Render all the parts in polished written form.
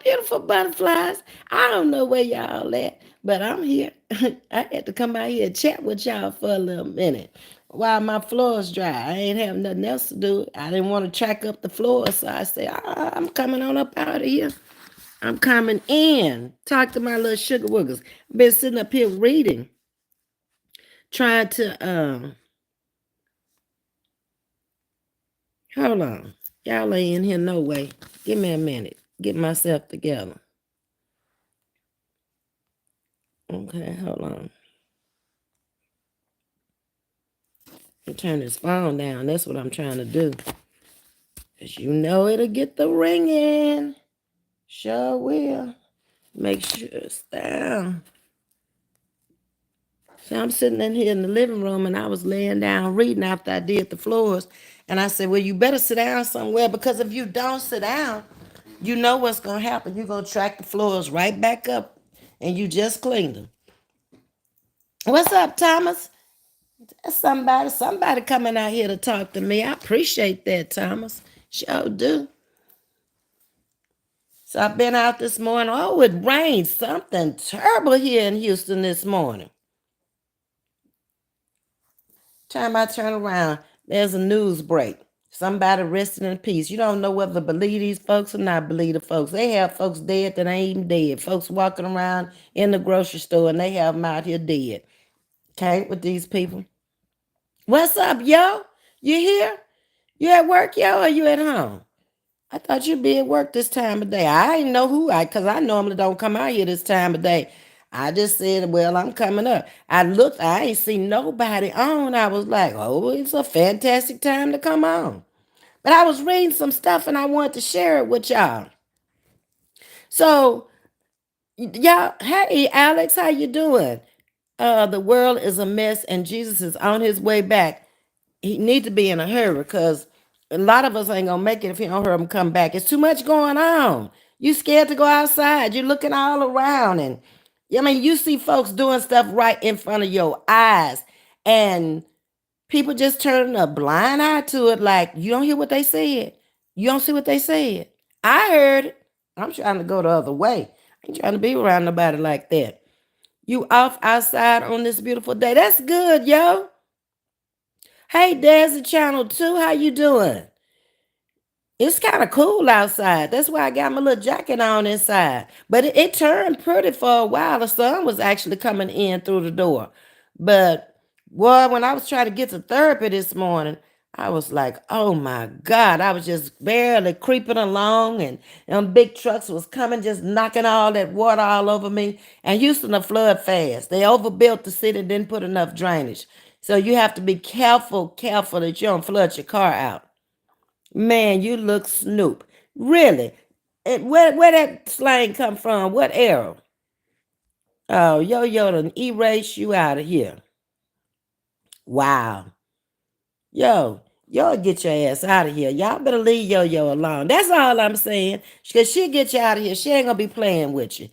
beautiful butterflies. I don't know where y'all at, but I'm here. I had to come out here and chat with y'all for a little minute while my floor's dry. I ain't have nothing else to do. I didn't want to track up the floor, so I said, I'm coming on up out of here. I'm coming in. Talk to my little sugar woogers. I've been sitting up here reading, trying to hold on. Y'all ain't in here no way. Give me a minute. Get myself together. Okay, hold on. Turn this phone down. That's what I'm trying to do. Because you know it'll get the ringing. Sure will. Make sure it's down. So I'm sitting in here in the living room and I was laying down reading after I did the floors. And I said, well, you better sit down somewhere because if you don't sit down, you know what's going to happen. You're going to track the floors right back up and you just cleaned them. What's up, Thomas? That's somebody coming out here to talk to me. I appreciate that, Thomas. Sure do. So I've been out this morning. Oh, it rained something terrible here in Houston this morning. Time I turn around, there's a news break. Somebody resting in peace. You don't know whether to believe these folks or not believe the folks. They have folks dead that ain't even dead. Folks walking around in the grocery store and they have them out here dead. Okay, with these people. What's up, yo? You here? You at work, yo, or you at home? I thought you'd be at work this time of day. I didn't know because I normally don't come out here this time of day. I just said, well, I'm coming up. I looked, I ain't seen nobody on. I was like, oh, it's a fantastic time to come on. But I was reading some stuff and I wanted to share it with y'all. So, y'all, hey, Alex, how you doing? The world is a mess and Jesus is on his way back. He need to be in a hurry because a lot of us ain't gonna make it if he don't hurry him come back. It's too much going on. You scared to go outside. You're looking all around and I mean you see folks doing stuff right in front of your eyes and people just turning a blind eye to it like you don't hear what they said. You don't see what they said. I heard it. I'm trying to go the other way. I ain't trying to be around nobody like that. You off outside on this beautiful day. That's good, yo. Hey, there's a channel 2. How you doing? It's kind of cool outside. That's why I got my little jacket on inside. But it turned pretty for a while. The sun was actually coming in through the door. But boy, when I was trying to get to therapy this morning, I was like, oh my God. I was just barely creeping along and them big trucks was coming, just knocking all that water all over me. And Houston a flood fast. They overbuilt the city, didn't put enough drainage. So you have to be careful that you don't flood your car out. Man, you look Snoop. Really? And where that slang come from? What era? Oh, yo done erase you out of here. Wow. Y'all get your ass out of here. Y'all better leave yo alone. That's all I'm saying. Because she'll get you out of here. She ain't gonna be playing with you.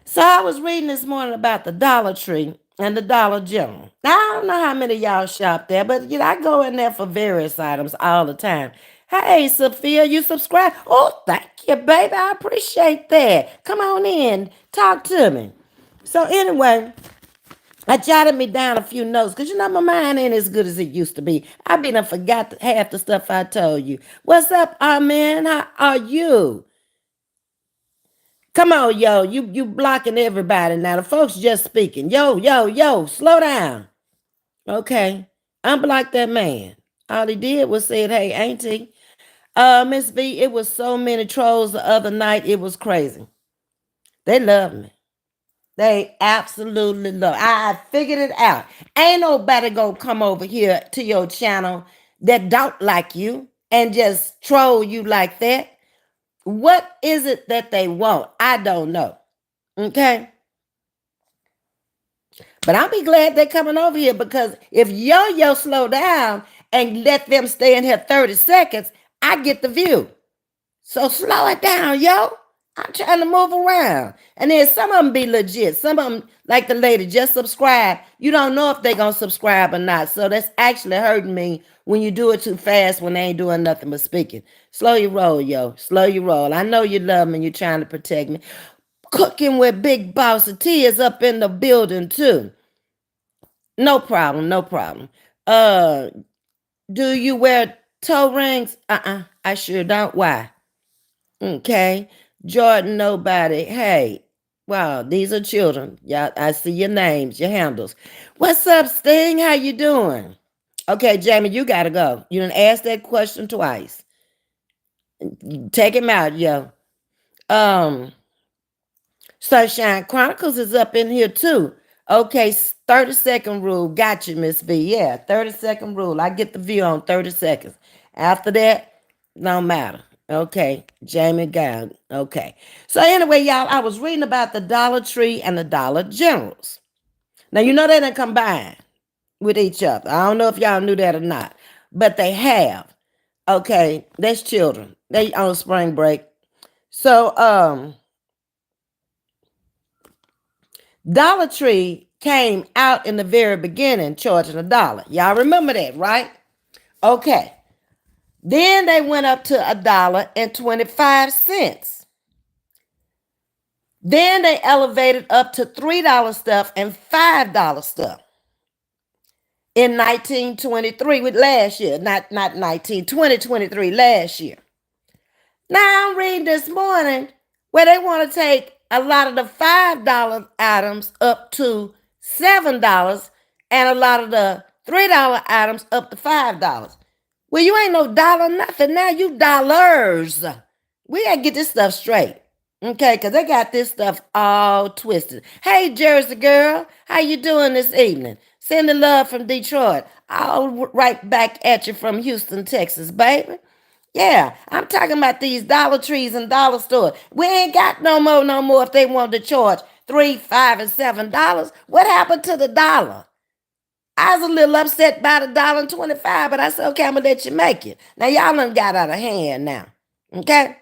So I was reading this morning about the Dollar Tree and the Dollar General. Now, I don't know how many of y'all shop there, but I go in there for various items all the time. Hey, Sophia, you subscribe? Oh, thank you, baby. I appreciate that. Come on in. Talk to me. So anyway, I jotted me down a few notes because my mind ain't as good as it used to be. I been and forgot half the stuff I told you. What's up, Armin? How are you? Come on, yo. You blocking everybody now. The folks just speaking. Yo, slow down. Okay. Unblock that man. All he did was said, hey, ain't he? Ms.V, it was so many trolls the other night. It was crazy. They love me. They absolutely love. I figured it out. Ain't nobody gonna come over here to your channel that don't like you and just troll you like that. What is it that they want? I don't know. Okay. But I'll be glad they're coming over here because if yo slow down and let them stay in here 30 seconds, I get the view. So slow it down, yo. I'm trying to move around. And then some of them be legit. Some of them, like the lady, just subscribe. You don't know if they're going to subscribe or not. So that's actually hurting me when you do it too fast when they ain't doing nothing but speaking. Slow your roll, yo. Slow your roll. I know you love me and you're trying to protect me. Cooking with Big Boss T is up in the building too. No problem, no problem. Uh, do you wear toe rings? I sure don't. Why? Okay. Jordan, nobody. Hey, wow, these are children. Yeah, I see your names, your handles. What's up, Sting? How you doing? Okay, Jamie, you gotta go. You didn't ask that question twice. Take him out, yo. Um, Sunshine Chronicles is up in here too. Okay, 30-second rule. Got you, Miss V. Yeah, 30-second rule. I get the view on 30 seconds. After that, no matter. Okay, Jamie Gown. Okay. So anyway, y'all, I was reading about the Dollar Tree and the Dollar Generals. Now, you know they didn't combine with each other. I don't know if y'all knew that or not, but they have. Okay, that's children. They on spring break. So, Dollar Tree came out in the very beginning charging $1. Y'all remember that, right? Okay. Then they went up to $1.25. Then they elevated up to $3 stuff and $5 stuff in 1923 with last year, not 2023 last year. Now I'm reading this morning where they want to take a lot of the $5 items up to $7 and a lot of the $3 items up to $5. Well, you ain't no dollar nothing now, you dollars. We gotta get this stuff straight. Okay, because they got this stuff all twisted. Hey, Jersey girl, how you doing this evening? Sending love from Detroit. I'll right back at you from Houston, Texas, baby. Yeah, I'm talking about these Dollar Trees and dollar stores. We ain't got no more if they want to charge $3, $5, and $7. What happened to the dollar? I was a little upset by the $1.25, but I said, okay, I'm gonna let you make it. Now y'all done got out of hand now. Okay?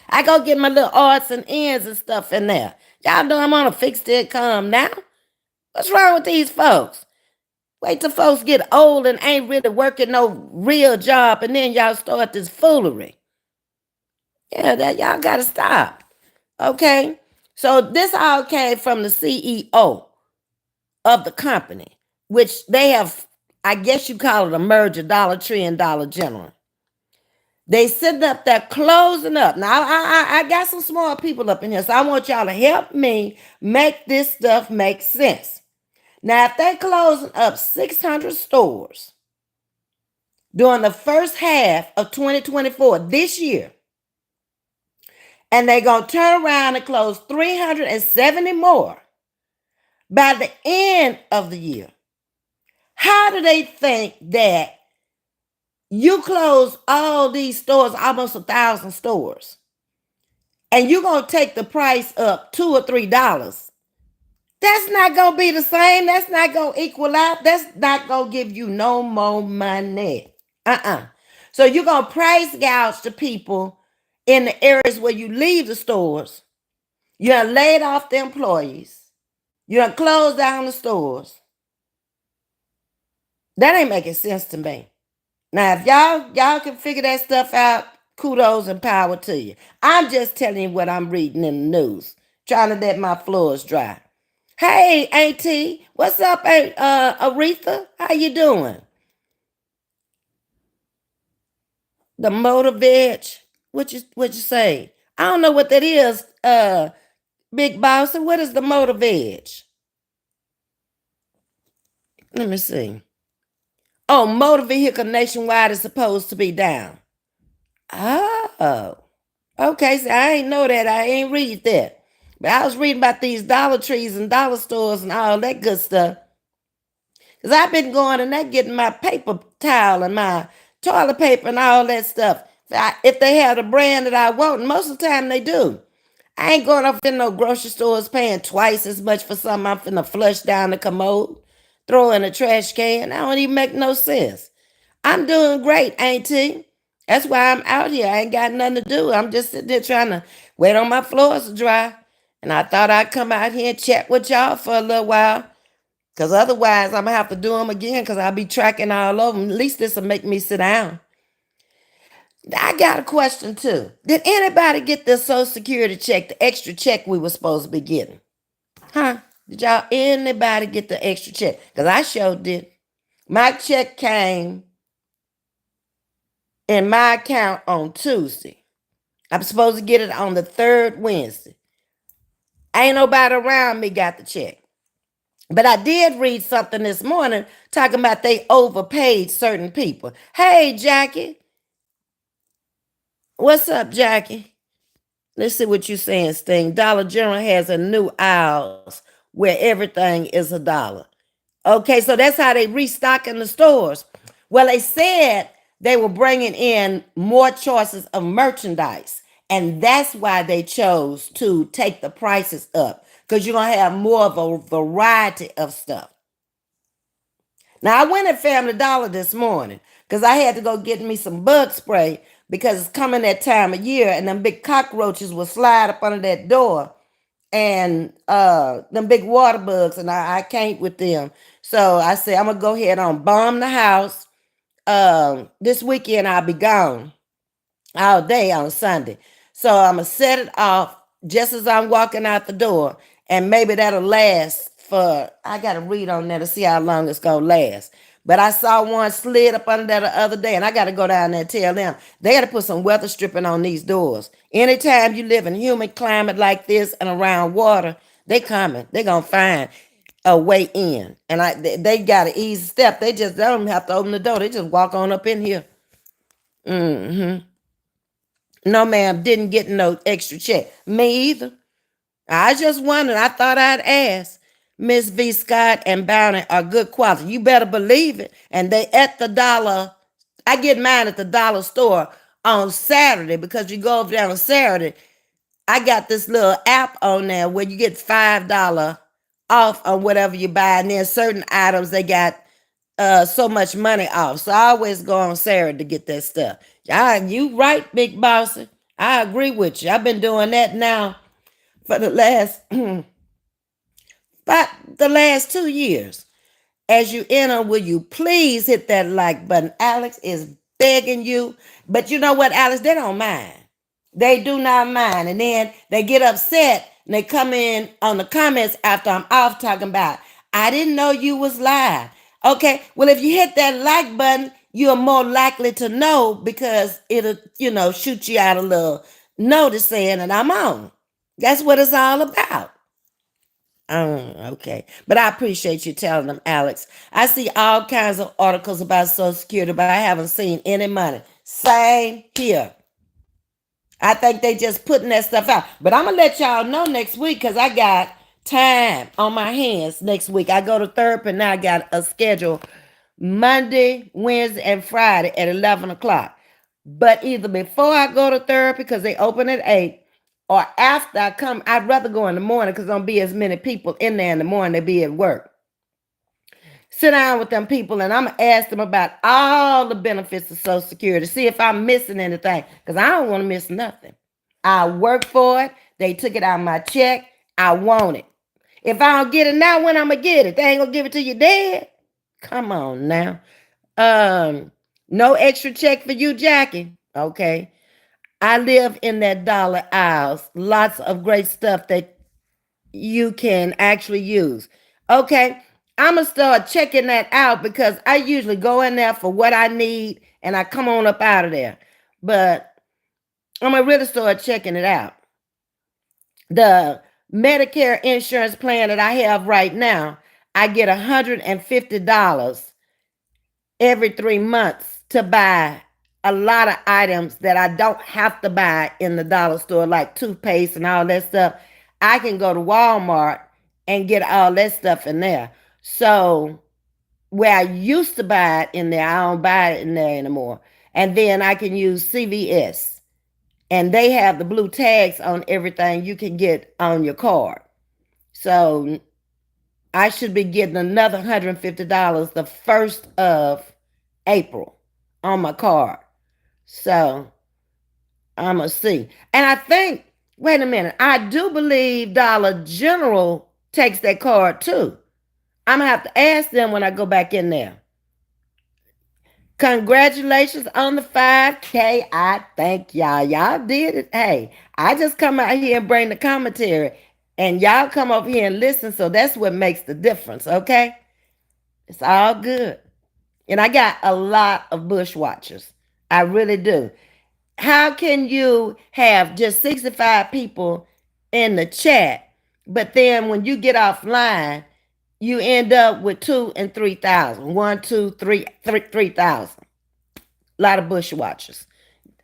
I go get my little odds and ends and stuff in there. Y'all know I'm on a fixed income now. What's wrong with these folks? Wait till folks get old and ain't really working no real job, and then y'all start this foolery. Yeah, that y'all gotta stop. Okay? So this all came from the CEO of the company, which they have, I guess you call it a merger, Dollar Tree and Dollar General. They sitting up there closing up. Now, I got some smart people up in here, so I want y'all to help me make this stuff make sense. Now, if they closing up 600 stores during the first half of 2024 this year, and they're going to turn around and close 370 more by the end of the year, how do they think that you close all these stores, almost 1,000 stores, and you're going to take the price up $2 or $3? That's not going to be the same. That's not going to equal out. That's not going to give you no more money. So you're going to price gouge the people in the areas where you leave the stores. You're laid off the employees. You're going to close down the stores. That ain't making sense to me. Now, if y'all can figure that stuff out, kudos and power to you. I'm just telling you what I'm reading in the news, trying to let my floors dry. Hey, Auntie, what's up, Aretha? How you doing? The motor veg. What you say? I don't know what that is, Big Boss. What is the motor veg? Let me see. Oh, motor vehicle nationwide is supposed to be down. Oh, okay. So I ain't know that. I ain't read that. But I was reading about these Dollar Trees and dollar stores and all that good stuff. Because I've been going and they getting my paper towel and my toilet paper and all that stuff. If they have the brand that I want, and most of the time they do. I ain't going up in no grocery stores paying twice as much for something I'm finna flush down the commode, throw in a trash can. That don't even make no sense. I'm doing great, Auntie. That's why I'm out here. I ain't got nothing to do. I'm just sitting there trying to wait on my floors to dry. And I thought I'd come out here and chat with y'all for a little while. Because otherwise, I'm going to have to do them again because I'll be tracking all over them. At least this will make me sit down. I got a question too. Did anybody get the Social Security check, the extra check we were supposed to be getting? Huh? Did y'all anybody get the extra check? Because I sure did. My check came in my account on Tuesday. I'm supposed to get it on the third Wednesday. Ain't nobody around me got the check. But I did read something this morning talking about they overpaid certain people. Hey, Jackie. What's up, Jackie? Let's see what you're saying, Sting. Dollar General has a new aisles where everything is $1. Okay, so that's how they restocking the stores. Well, they said they were bringing in more choices of merchandise, and that's why they chose to take the prices up because you're gonna have more of a variety of stuff. Now, I went at Family Dollar this morning because I had to go get me some bug spray because it's coming that time of year, and them big cockroaches will slide up under that door, and them big water bugs, and I can't with them. So I said I'm gonna go ahead and bomb the house. This weekend I'll be gone all day on Sunday. So I'm gonna set it off just as I'm walking out the door, and maybe that'll last for. I gotta read on there to see how long it's gonna last. But I saw one slid up under there the other day, and I gotta go down there and tell them they gotta put some weather stripping on these doors. Anytime you live in humid climate like this and around water, they coming. They gonna find a way in, and they got an easy step. They don't have to open the door. They just walk on up in here. Mm-hmm. No, ma'am, didn't get no extra check. Me either. I just wondered. I thought I'd ask. Ms.V, Scott, and Bounty are good quality. You better believe it. And they at the dollar. I get mine at the dollar store on Saturday because you go over there on Saturday. I got this little app on there where you get $5 off on whatever you buy. And then certain items they got so much money off. So I always go on Saturday to get that stuff. You right, big bossy. I agree with you. I've been doing that now for the last about the last 2 years. As you enter, will you please hit that like button? Alex is begging you. But you know what, Alex? They don't mind. They do not mind. And then they get upset and they come in on the comments after I'm off talking about, I didn't know you was live. Okay, well, if you hit that like button, you're more likely to know because it'll, shoot you out a little notice saying that I'm on. That's what it's all about. Okay. But I appreciate you telling them, Alex. I see all kinds of articles about Social Security, but I haven't seen any money. Same here. I think they just putting that stuff out. But I'm going to let y'all know next week because I got time on my hands next week. I go to therapy and now I got a schedule Monday, Wednesday, and Friday at 11 o'clock. But either before I go to therapy because they open at 8 or after I come, I'd rather go in the morning because there don't be as many people in there in the morning. They be at work. Sit down with them people and I'm going to ask them about all the benefits of Social Security, see if I'm missing anything because I don't want to miss nothing. I work for it. They took it out of my check. I want it. If I don't get it now, when I'm going to get it? They ain't going to give it to you dead. Come on now. No extra check for you, Jackie. Okay. I live in that dollar aisles. Lots of great stuff that you can actually use. Okay. I'm going to start checking that out because I usually go in there for what I need and I come on up out of there. But I'm going to really start checking it out. The Medicare insurance plan that I have right now, I get $150 every 3 months to buy a lot of items that I don't have to buy in the dollar store, like toothpaste and all that stuff. I can go to Walmart and get all that stuff in there. So where I used to buy it in there, I don't buy it in there anymore. And then I can use CVS. And they have the blue tags on everything you can get on your card. So I should be getting another $150 the 1st of April on my card. So I'm going to see. And I think, wait a minute, I do believe Dollar General takes that card too. I'm going to have to ask them when I go back in there. Congratulations on the 5K. I thank y'all. Y'all did it. Hey, I just come out here and bring the commentary, and y'all come over here and listen. So that's what makes the difference, okay? It's all good. And I got a lot of bush watchers. I really do. How can you have just 65 people in the chat, but then when you get offline, you end up with 2 and 3,000. 1, 2, 3, 3,000. A lot of bush watchers.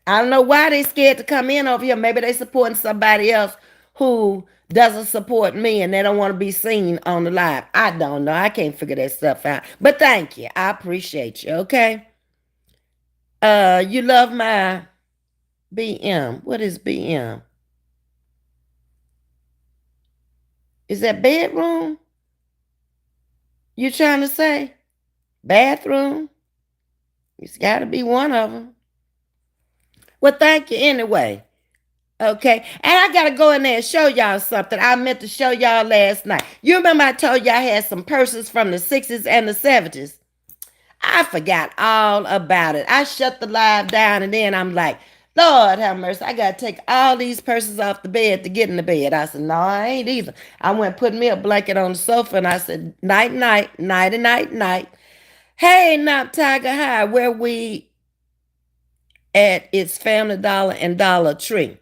I don't know why they scared to come in over here. Maybe they supporting somebody else who doesn't support me and they don't want to be seen on the live. I don't know. I can't figure that stuff out. But thank you. I appreciate you. Okay. You love my BM. What is BM? Is that bedroom? You trying to say? Bathroom? It's got to be one of them. Well, thank you anyway. Okay. And I got to go in there and show y'all something I meant to show y'all last night. You remember I told y'all I had some purses from the 60s and the 70s? I forgot all about it. I shut the live down and then I'm like, Lord have mercy. I got to take all these purses off the bed to get in the bed. I said, no, I ain't either. I went and put me a blanket on the sofa and I said, night, night, nighty, night, night. Hey, not Tiger High, where we at? It's Family Dollar and Dollar Tree.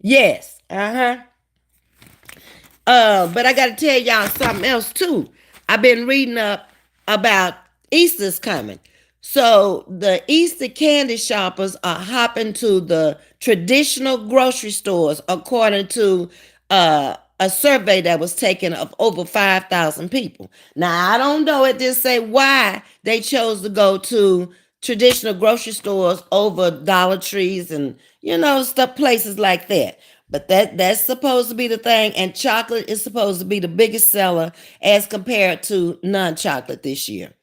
Yes. But I got to tell y'all something else too. I've been reading up about Easter's coming. So the Easter candy shoppers are hopping to the traditional grocery stores, according to a survey that was taken of over 5,000 people. Now, I don't know, it didn't say why they chose to go to traditional grocery stores over Dollar Trees and, stuff, places like that. But that's supposed to be the thing, and chocolate is supposed to be the biggest seller as compared to non-chocolate this year.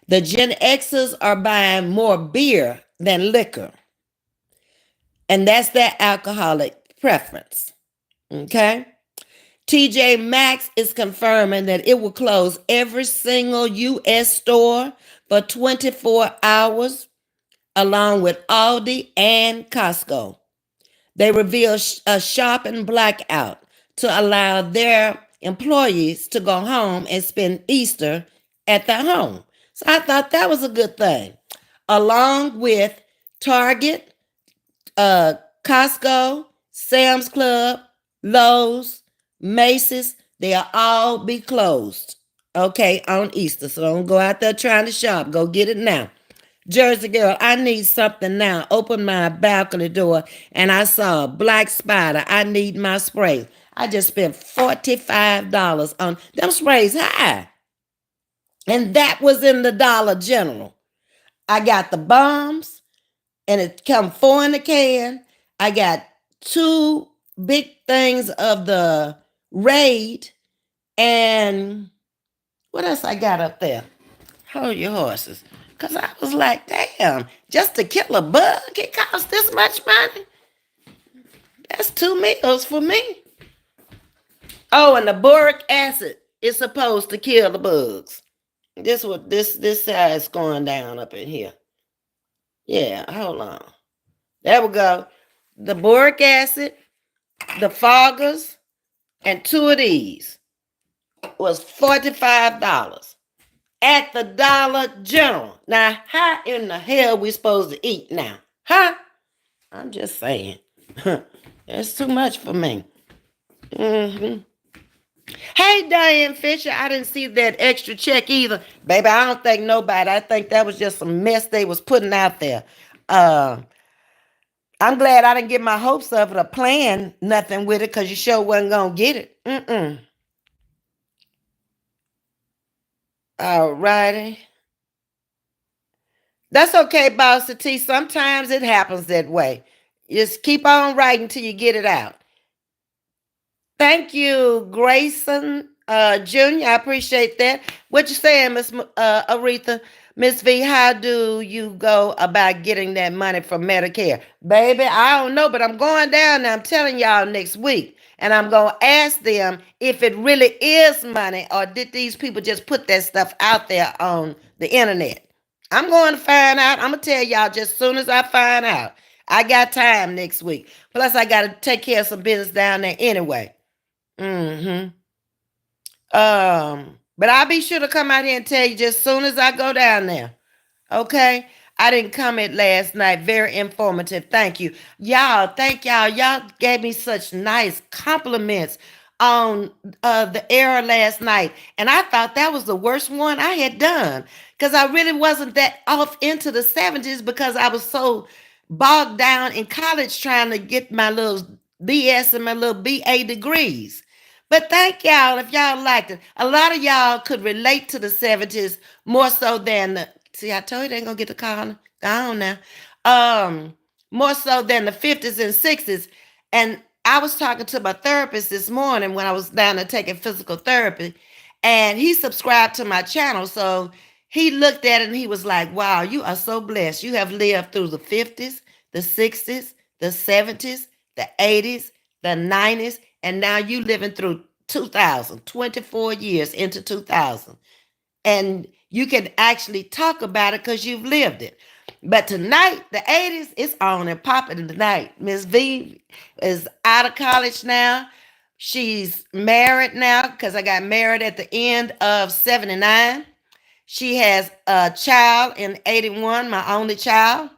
The Gen Xers are buying more beer than liquor, and that's their alcoholic preference. Okay? TJ Maxx is confirming that it will close every single U.S. store for 24 hours, along with Aldi and Costco. They revealed a shopping blackout to allow their employees to go home and spend Easter at their home. So I thought that was a good thing. Along with Target, Costco, Sam's Club, Lowe's, Macy's, they'll all be closed, okay, on Easter. So don't go out there trying to shop. Go get it now. Jersey girl, I need something now. Open my balcony door and I saw a black spider. I need my spray. I just spent $45 on them sprays high. And that was in the Dollar General. I got the bombs and it come 4 in the can. I got 2 big things of the Raid. And what else I got up there? Hold your horses. Because I was like, damn, just to kill a bug, it costs this much money? That's 2 meals for me. Oh, and the boric acid is supposed to kill the bugs. This side's going down up in here. Yeah, hold on. There we go. The boric acid, the foggers, and 2 of these was $45 at the Dollar General. Now, how in the hell we supposed to eat now? Huh? I'm just saying. That's too much for me. Hey, Diane Fisher, I didn't see that extra check either. Baby, I don't think nobody. I think that was just some mess they was putting out there. I'm glad I didn't get my hopes up or plan nothing with it because you sure wasn't going to get it. All righty. That's okay, Bossy T. Sometimes it happens that way. Just keep on writing till you get it out. Thank you, Grayson Jr. I appreciate that. What you saying, Miss Aretha? Miss V, how do you go about getting that money from Medicare? Baby, I don't know, but I'm going down there. I'm telling y'all next week. And I'm going to ask them if it really is money or did these people just put that stuff out there on the internet. I'm going to find out. I'm going to tell y'all just as soon as I find out. I got time next week. Plus, I got to take care of some business down there anyway. Mm-hmm. But I'll be sure to come out here and tell you just as soon as I go down there. Okay. I didn't comment last night. Very informative. Thank you. Y'all, thank y'all. Y'all gave me such nice compliments on the error last night. And I thought that was the worst one I had done. Because I really wasn't that off into the 70s because I was so bogged down in college trying to get my little BS and my little BA degrees. But thank y'all if y'all liked it. A lot of y'all could relate to the 70s more so than the see, I told you they ain't gonna get the call. Go on now. Um, More so than the 50s and 60s. And I was talking to my therapist this morning when I was down there taking physical therapy, and he subscribed to my channel. So he looked at it and he was like, wow, you are so blessed. You have lived through the 50s, the 60s, the 70s, the 80s, the 90s, and now you living through 2000, 24 years into 2000. And you can actually talk about it because you've lived it. But tonight, the 80s, it's on and popping tonight. Ms. V is out of college now. She's married now because I got married at the end of 79. She has a child in 81, my only child.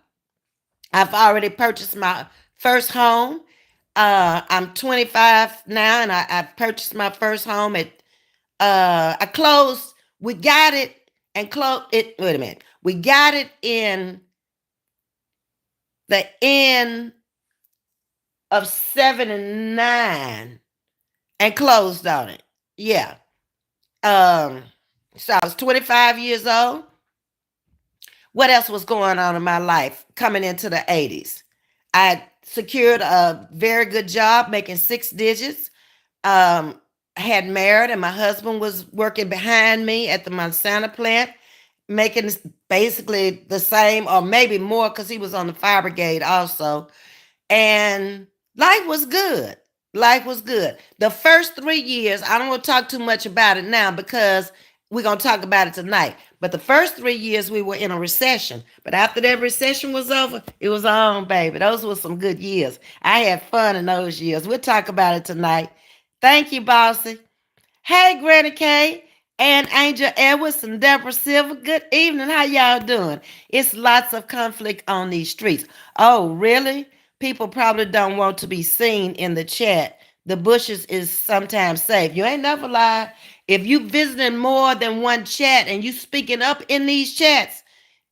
I've already purchased my first home. I'm 25 now, and I've purchased my first home at I closed, we got it and closed it. Wait a minute. We got it in the end of 79 and closed on it. Yeah. Um, so I was 25 years old. What else was going on in my life coming into the 80s? I secured a very good job making six digits. Um, had married, and my husband was working behind me at the Monsanto plant, making basically the same or maybe more because he was on the fire brigade also. And life was good. Life was good. The first 3 years, I don't want to talk too much about it now because we're going to talk about it tonight. But the first 3 years, we were in a recession. But after that recession was over, it was on, baby. Those were some good years. I had fun in those years. We'll talk about it tonight. Thank you, Bossy. Hey, Granny K and Angel Edwards and Deborah Silver. Good evening. How y'all doing? It's lots of conflict on these streets. Oh, really? People probably don't want to be seen in the chat. The bushes is sometimes safe. You ain't never lied. If you visiting more than one chat and you speaking up in these chats,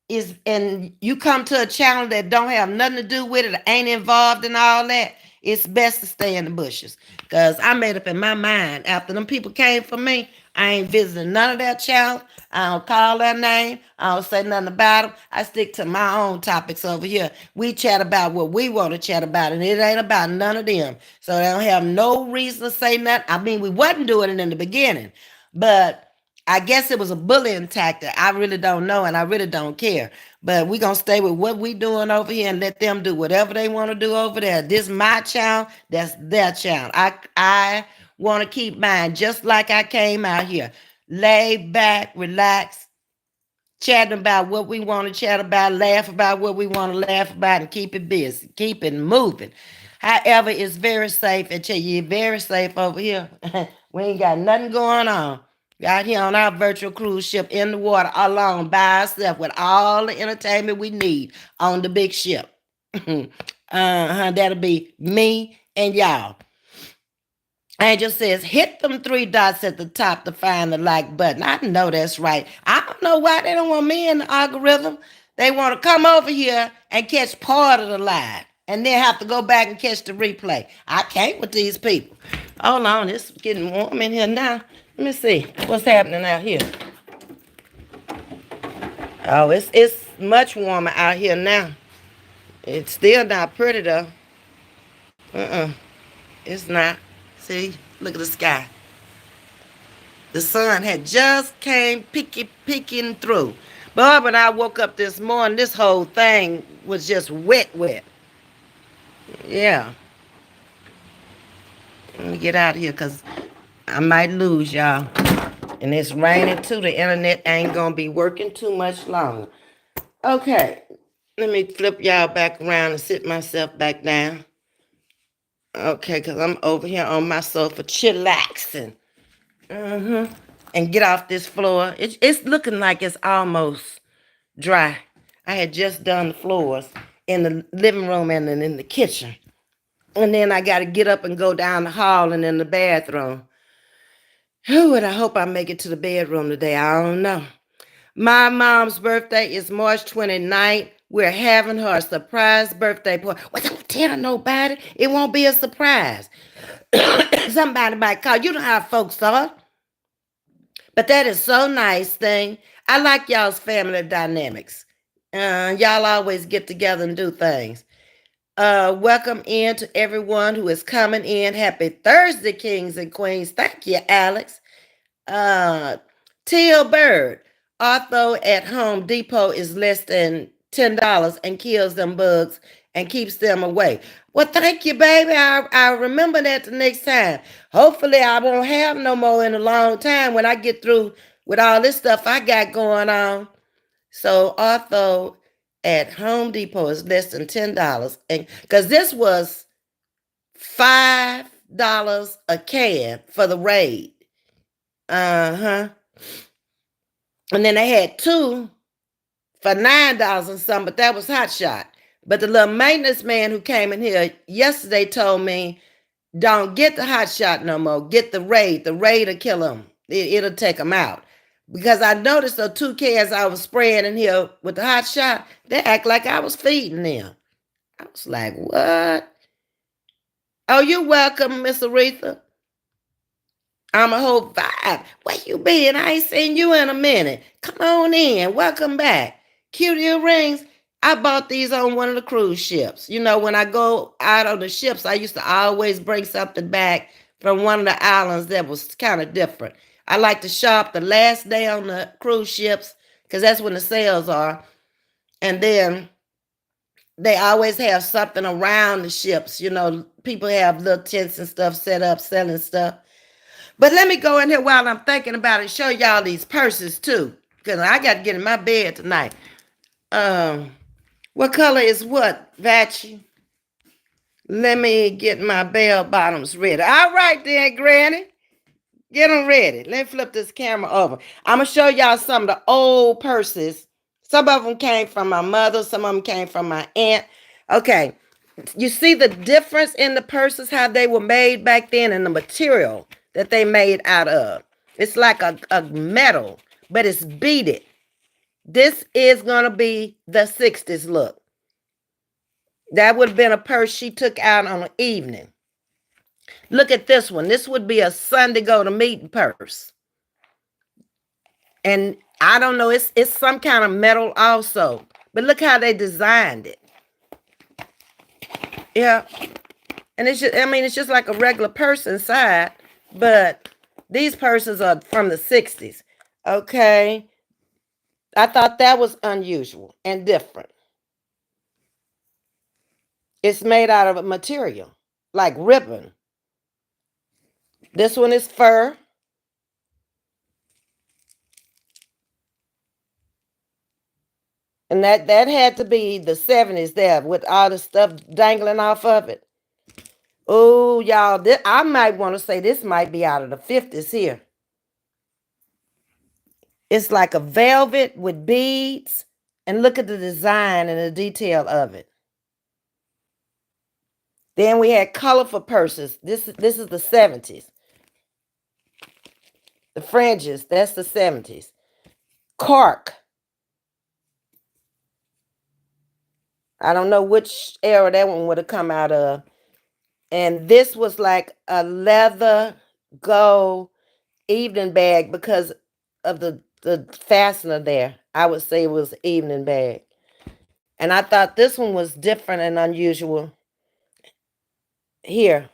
is and you come to a channel that don't have nothing to do with it, ain't involved in all that, it's best to stay in the bushes. Cause I made up in my mind after them people came for me, I ain't visiting none of their channel. I don't call their name. I don't say nothing about them. I stick to my own topics over here. We chat about what we want to chat about, and it ain't about none of them. So they don't have no reason to say nothing. I mean, we wasn't doing it in the beginning, but I guess it was a bullying tactic. I really don't know, and I really don't care. But we're going to stay with what we doing over here and let them do whatever they want to do over there. This my channel. That's their channel. I want to keep mine just like I came out here. Lay back, relax, chatting about what we want to chat about, laugh about what we want to laugh about, and keep it busy. Keep it moving. However, it's very safe. I tell you, very safe over here. We ain't got nothing going on. Out here on our virtual cruise ship in the water alone by ourselves with all the entertainment we need on the big ship. That'll be me and y'all. Angel says, hit them three dots at the top to find the like button. I know that's right. I don't know why they don't want me in the algorithm. They want to come over here and catch part of the live and then have to go back and catch the replay. I can't with these people. Hold on, it's getting warm in here now. Let me see what's happening out here. Oh, it's much warmer out here now. It's still not pretty though. It's not. See, look at the sky. The sun had just came peeking through. Bob and I woke up this morning, this whole thing was just wet, wet. Yeah. Let me get out of here because I might lose y'all. And it's raining too. The internet ain't going to be working too much longer. Okay. Let me flip y'all back around and sit myself back down. Okay, because I'm over here on my sofa chillaxing. And get off this floor. It's looking like it's almost dry. I had just done the floors in the living room and in the kitchen. And then I got to get up and go down the hall and in the bathroom. Whew, and I hope I make it to the bedroom today. I don't know. My mom's birthday is March 29th. We're having her a surprise birthday party. Well, don't tell nobody. It won't be a surprise. Somebody might call. You know how folks are. But that is so nice thing. I like y'all's family dynamics. Y'all always get together and do things. Welcome in to everyone who is coming in. Happy Thursday, kings and queens. Thank you, Alex. Teal Bird. Ortho at Home Depot is less than $10 and kills them bugs and keeps them away. Well, thank you, baby. I remember that the next time. Hopefully, I won't have no more in a long time when I get through with all this stuff I got going on. So, Ortho at Home Depot is less than $10. And because this was $5 a can for the Raid. Uh-huh. And then they had two for $9 and something, but that was Hot Shot. But the little maintenance man who came in here yesterday told me, don't get the Hot Shot no more. Get the Raid. The Raid will kill them. It'll take them out. Because I noticed the two cans I was spraying in here with the Hot Shot, they act like I was feeding them. I was like, what? Oh, you're welcome, Miss Aretha. I'm a whole vibe. Where you been? I ain't seen you in a minute. Come on in. Welcome back. Cute earrings. I bought these on one of the cruise ships. You know, when I go out on the ships, I used to always bring something back from one of the islands that was kind of different. I like to shop the last day on the cruise ships because that's when the sales are. And then they always have something around the ships. You know, people have little tents and stuff set up selling stuff. But let me go in here while I'm thinking about it, show y'all these purses too. Because I got to get in my bed tonight. What color is what, Vachi? Let me get my bell bottoms ready. All right then, Granny. Get them ready. Let me flip this camera over. I'm going to show y'all some of the old purses. Some of them came from my mother. Some of them came from my aunt. Okay. You see the difference in the purses, how they were made back then and the material that they made out of. It's like a metal, but it's beaded. This is going to be the 60s look. That would have been a purse she took out on an evening. Look at this one. This would be a Sunday go to meeting purse. And I don't know, it's some kind of metal also. But look how they designed it. Yeah. And it's just, I mean, it's just like a regular purse inside, but these purses are from the 60s. Okay. I thought that was unusual and different. It's made out of a material like ribbon. This one is fur. And that had to be the 70s there with all the stuff dangling off of it. Oh, y'all, I might want to say this might be out of the 50s here. It's like a velvet with beads. And look at the design and the detail of it. Then we had colorful purses. This is the 70s. The fringes, that's the 70s. Cork. I don't know which era that one would have come out of. And this was like a leather gold evening bag because of the fastener there. I would say it was evening bag. And I thought this one was different and unusual. Here,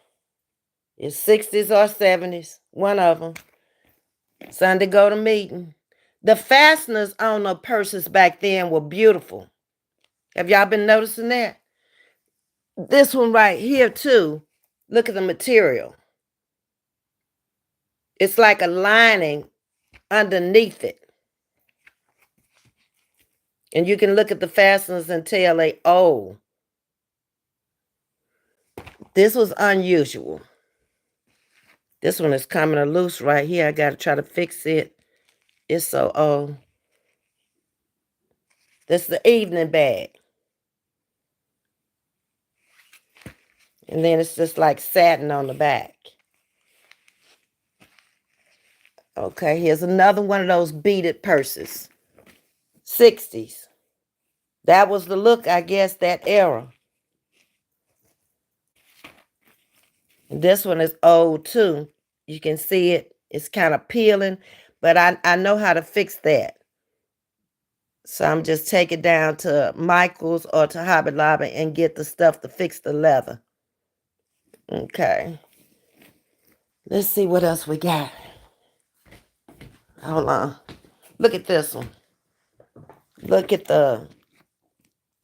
it's 60s or 70s, one of them. Sunday go to meeting. The fasteners on the purses back then were beautiful. Have y'all been noticing that? This one right here too. Look at the material. It's like a lining underneath it. And you can look at the fasteners and tell they old. This was unusual. This one is coming loose right here. I got to try to fix it. It's so old. This is the evening bag. And then it's just like satin on the back. Okay, here's another one of those beaded purses. 60s. That was the look, I guess, that era. And this one is old too. You can see it. It's kind of peeling, but I know how to fix that. So I'm just taking down to Michael's or to Hobby Lobby and get the stuff to fix the leather. Okay. Let's see what else we got. Hold on. Look at this one. Look at the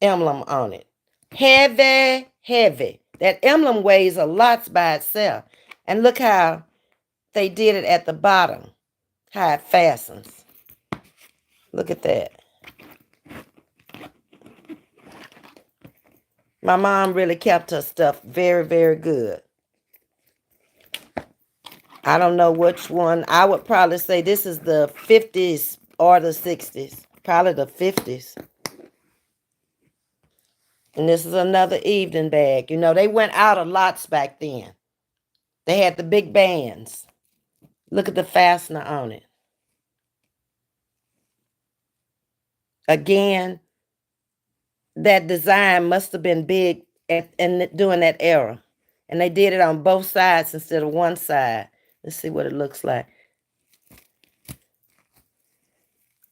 emblem on it. Heavy, heavy. That emblem weighs a lot by itself. And look how they did it at the bottom. How it fastens. Look at that. My mom really kept her stuff very, very good. I don't know which one. I would probably say this is the 50s or the 60s. Probably the 50s. And this is another evening bag. You know, they went out of lots back then. They had the big bands. Look at the fastener on it. Again, that design must have been big during that era. And they did it on both sides instead of one side. Let's see what it looks like.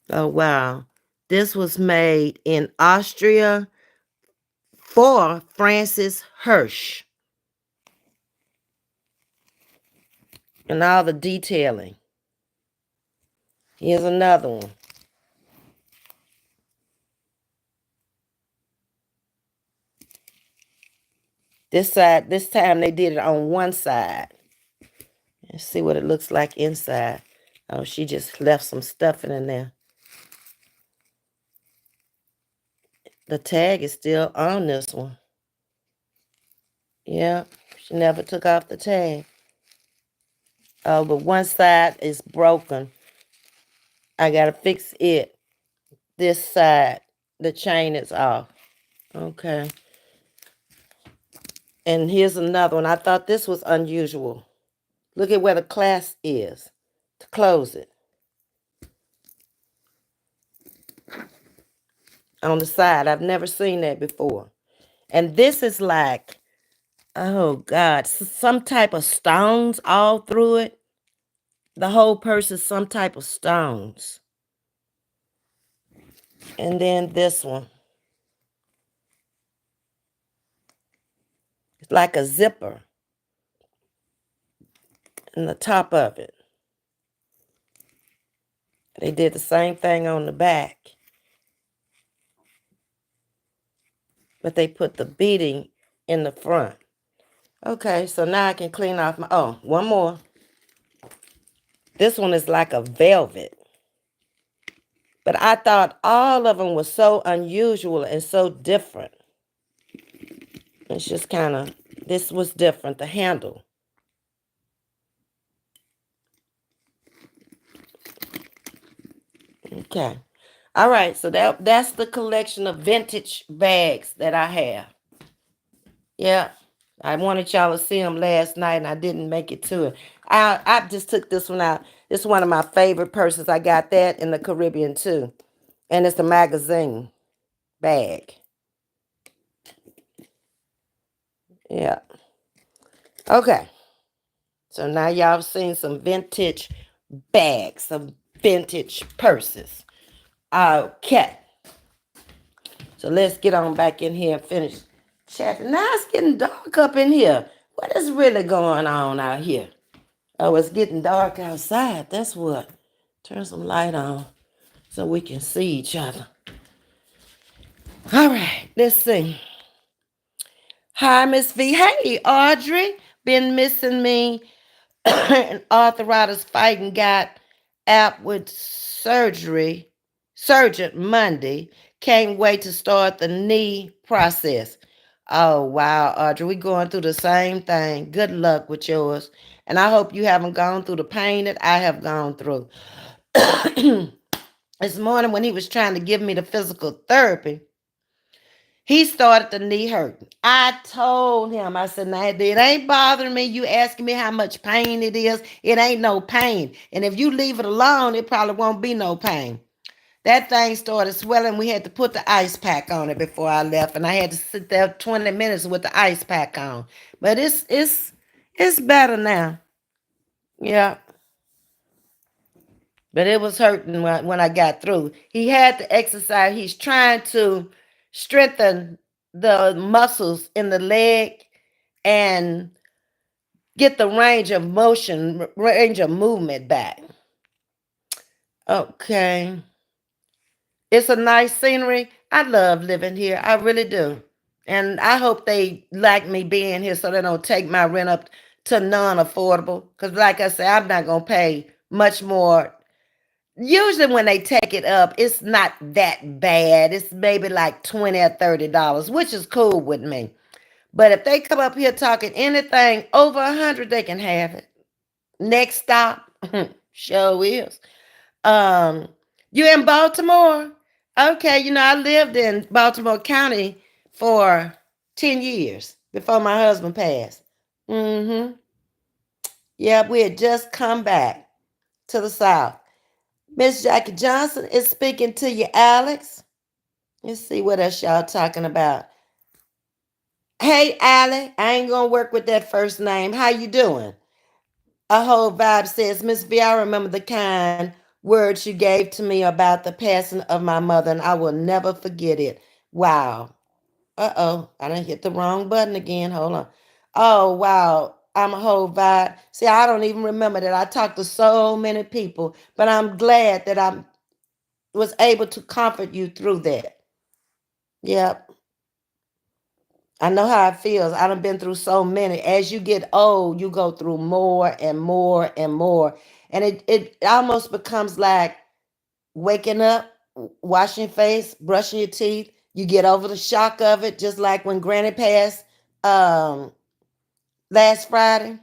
Oh, wow. This was made in Austria for Francis Hirsch. And all the detailing. Here's another one. This side, this time they did it on one side. Let's see what it looks like inside. Oh, she just left some stuffing in there. The tag is still on this one. Yeah, she never took off the tag. Oh, but one side is broken. I gotta fix it. This side, the chain is off. Okay. And here's another one. I thought this was unusual. Look at where the clasp is to close it. On the side. I've never seen that before. And this is like, oh God, some type of stones all through it. The whole purse is some type of stones. And then this one. It's like a zipper in the top of it. They did the same thing on the back. But they put the beading in the front. Okay, so now I can clean off my, oh, one more. This one is like a velvet. But I thought all of them were so unusual and so different. It's just kind of, this was different, the handle. Okay. All right, so that's the collection of vintage bags that I have. Yeah, I wanted y'all to see them last night, and I didn't make it to it. I just took this one out. This is one of my favorite purses. I got that in the Caribbean, too. And it's a magazine bag. Yeah. Okay. So now y'all seen some vintage bags, some vintage purses. Okay. So let's get on back in here and finish chatting. Now it's getting dark up in here. What is really going on out here? Oh, it's getting dark outside. That's what. Turn some light on. so we can see each other. All right, let's see. Hi, Miss V. Hey, Audrey. Been missing me. And arthritis fighting got out with surgeon Monday. Can't wait to start the knee process. Oh, wow, Audrey. We going through the same thing. Good luck with yours. And I hope you haven't gone through the pain that I have gone through. This morning when he was trying to give me the physical therapy, he started the knee hurting. I told him, I said, nah, it ain't bothering me. You asking me how much pain it is. It ain't no pain. And if you leave it alone, it probably won't be no pain. That thing started swelling. We had to put the ice pack on it before I left. And I had to sit there 20 minutes with the ice pack on. But it's better now. Yeah. But it was hurting when I got through. He had to exercise. He's trying to strengthen the muscles in the leg and get the range of motion, range of movement back. Okay. It's a nice scenery. I love living here. I really do. And I hope they like me being here so they don't take my rent up to non-affordable. Because like I said, I'm not going to pay much more. Usually when they take it up, it's not that bad. It's maybe like $20 or $30, which is cool with me. But if they come up here talking anything over 100, they can have it. Next stop, show is. Um, you in Baltimore? Okay, I lived in Baltimore County for 10 years before my husband passed. Mm-hmm. Yeah, we had just come back to the South. Miss Jackie Johnson is speaking to you, Alex. Let's see what else y'all talking about. Hey, Allie, I ain't gonna work with that first name. How you doing? A whole vibe says, Ms.V, I remember the kind words you gave to me about the passing of my mother, and I will never forget it. Wow. Uh-oh, I done hit the wrong button again. Hold on. Oh, wow. I'm a whole vibe. See, I don't even remember that. I talked to so many people, but I'm glad that I was able to comfort you through that. Yep. I know how it feels. I done been through so many. As you get old, you go through more and more and more. And it almost becomes like waking up, washing your face, brushing your teeth. You get over the shock of it, just like when Granny passed um, last Friday.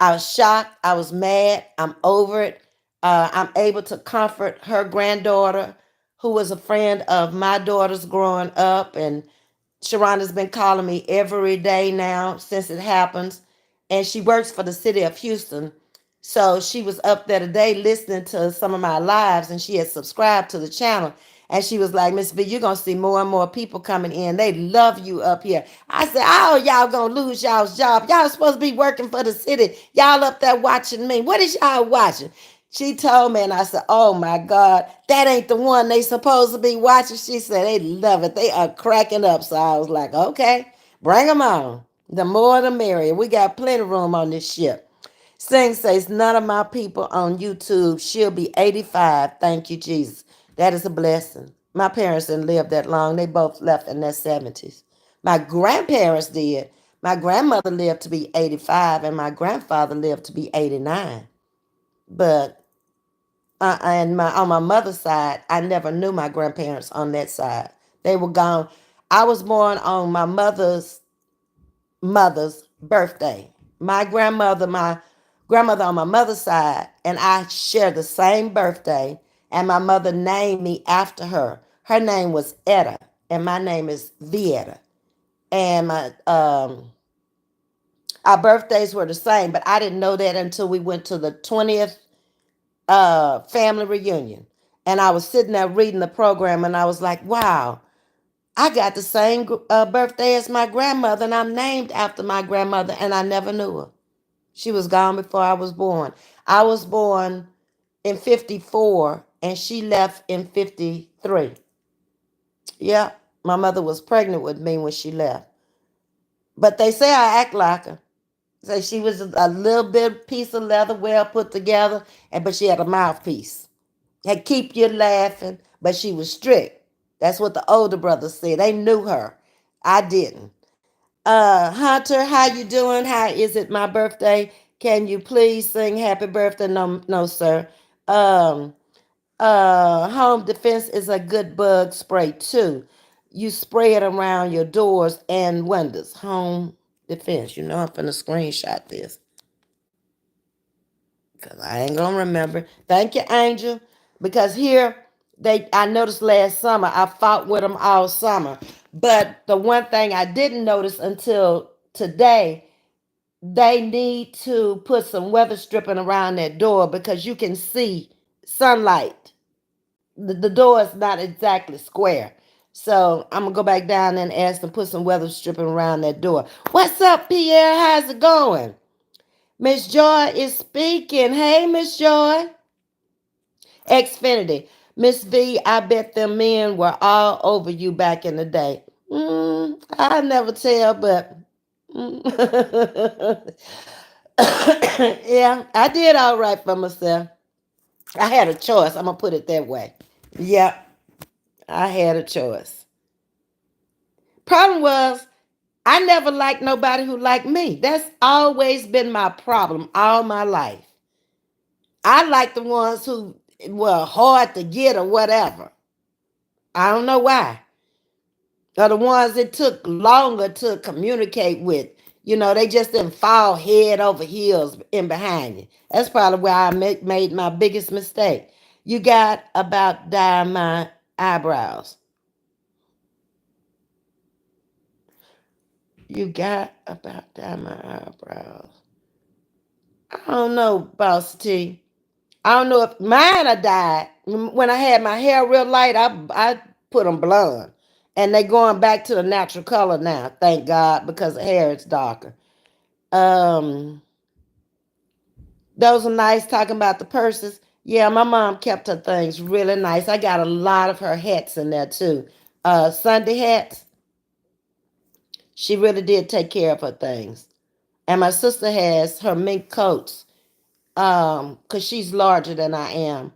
I was shocked. I was mad. I'm over it. I'm able to comfort her granddaughter, who was a friend of my daughter's growing up. And Sharonda's been calling me every day now since it happens. And she works for the city of Houston. So she was up there today listening to some of my lives, and she had subscribed to the channel. And she was like, Miss V, you're going to see more and more people coming in. They love you up here. I said, oh, y'all going to lose y'all's job. Y'all supposed to be working for the city. Y'all up there watching me. What is y'all watching? She told me, and I said, oh my God, that ain't the one they supposed to be watching. She said, they love it. They are cracking up. So I was like, okay, bring them on. The more the merrier. We got plenty of room on this ship. Sing says, none of my people on YouTube. She'll be 85. Thank you, Jesus. That is a blessing. My parents didn't live that long. They both left in their 70s. My grandparents did. My grandmother lived to be 85, and my grandfather lived to be 89. But and my on my mother's side, I never knew my grandparents on that side. They were gone. I was born on my mother's birthday. My grandmother on my mother's side, and I share the same birthday, and my mother named me after her. Her name was Etta, and my name is Vieta. And my our birthdays were the same, but I didn't know that until we went to the 20th family reunion. And I was sitting there reading the program, and I was like, wow, I got the same birthday as my grandmother, and I'm named after my grandmother, and I never knew her. She was gone before I was born. I was born in 54, and she left in 53. Yeah, my mother was pregnant with me when she left. But they say I act like her. Say she was a little bit piece of leather well put together, but she had a mouthpiece. Had keep you laughing, but she was strict. That's what the older brothers said. They knew her. I didn't. Hunter, how you doing? How is it my birthday? Can you please sing happy birthday? No, no, sir. Um, Home defense is a good bug spray too. You spray it around your doors and windows. Home defense. You know I'm finna screenshot this. Cause I ain't gonna remember. Thank you, Angel. Because here I noticed last summer, I fought with them all summer. But the one thing I didn't notice until today, they need to put some weather stripping around that door because you can see sunlight. The door is not exactly square. So I'm gonna go back down and ask them to put some weather stripping around that door. What's up, Pierre? How's it going? Miss Joy is speaking. Hey, Miss Joy. Xfinity. Miss V, I bet them men were all over you back in the day. I never tell, but yeah, I did all right for myself. I had a choice. I'm gonna put it that way. Yep, I had a choice. Problem was, I never liked nobody who liked me. That's always been my problem all my life. I like the ones who were hard to get or whatever. I don't know why. Or the ones that took longer to communicate with. You know, they just didn't fall head over heels in behind you. That's probably where I made my biggest mistake. You got about dyeing my eyebrows. You got about dyeing my eyebrows. I don't know, Boss T. I don't know if mine are dyed. When I had my hair real light, I put them blonde. And they going back to the natural color now, thank God, because the hair is darker. Um, those are nice talking about the purses. Yeah, my mom kept her things really nice. I got a lot of her hats in there too. Sunday hats. She really did take care of her things. And my sister has her mink coats. Because she's larger than I am.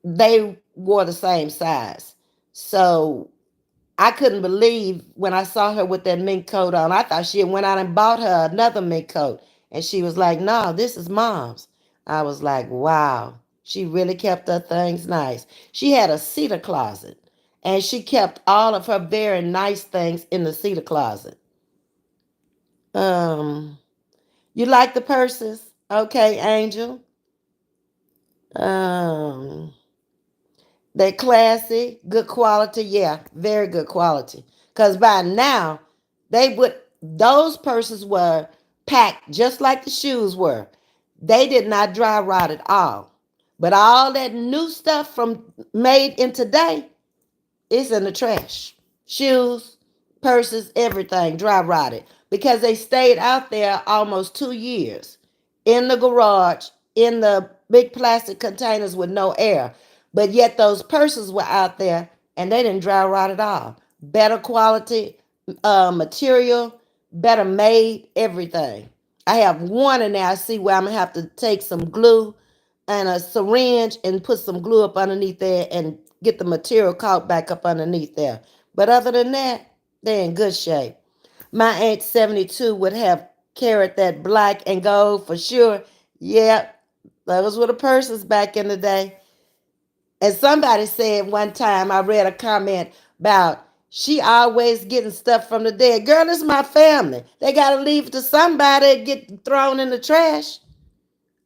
They wore the same size. So I couldn't believe when I saw her with that mink coat on. I thought she had went out and bought her another mink coat. And she was like, no, this is mom's. I was like, wow. She really kept her things nice. She had a cedar closet. And she kept all of her very nice things in the cedar closet. Um, you like the purses? Okay, Angel. Um, they're classy, good quality. Yeah, very good quality. Because by now, those purses were packed just like the shoes were. They did not dry rot at all. But all that new stuff from made in today is in the trash. Shoes, purses, everything dry rotted because they stayed out there almost 2 years in the garage, in the big plastic containers with no air. But yet those purses were out there and they didn't dry rot at all. Better quality material, better made, everything. I have one in there. I see where I'm going to have to take some glue and a syringe and put some glue up underneath there and get the material caught back up underneath there. But other than that, they're in good shape. My Aunt 72 would have carried that black and gold for sure. Yep, those were the purses back in the day. And somebody said one time, I read a comment about she always getting stuff from the dead. Girl, it's my family. They got to leave it to somebody to get thrown in the trash.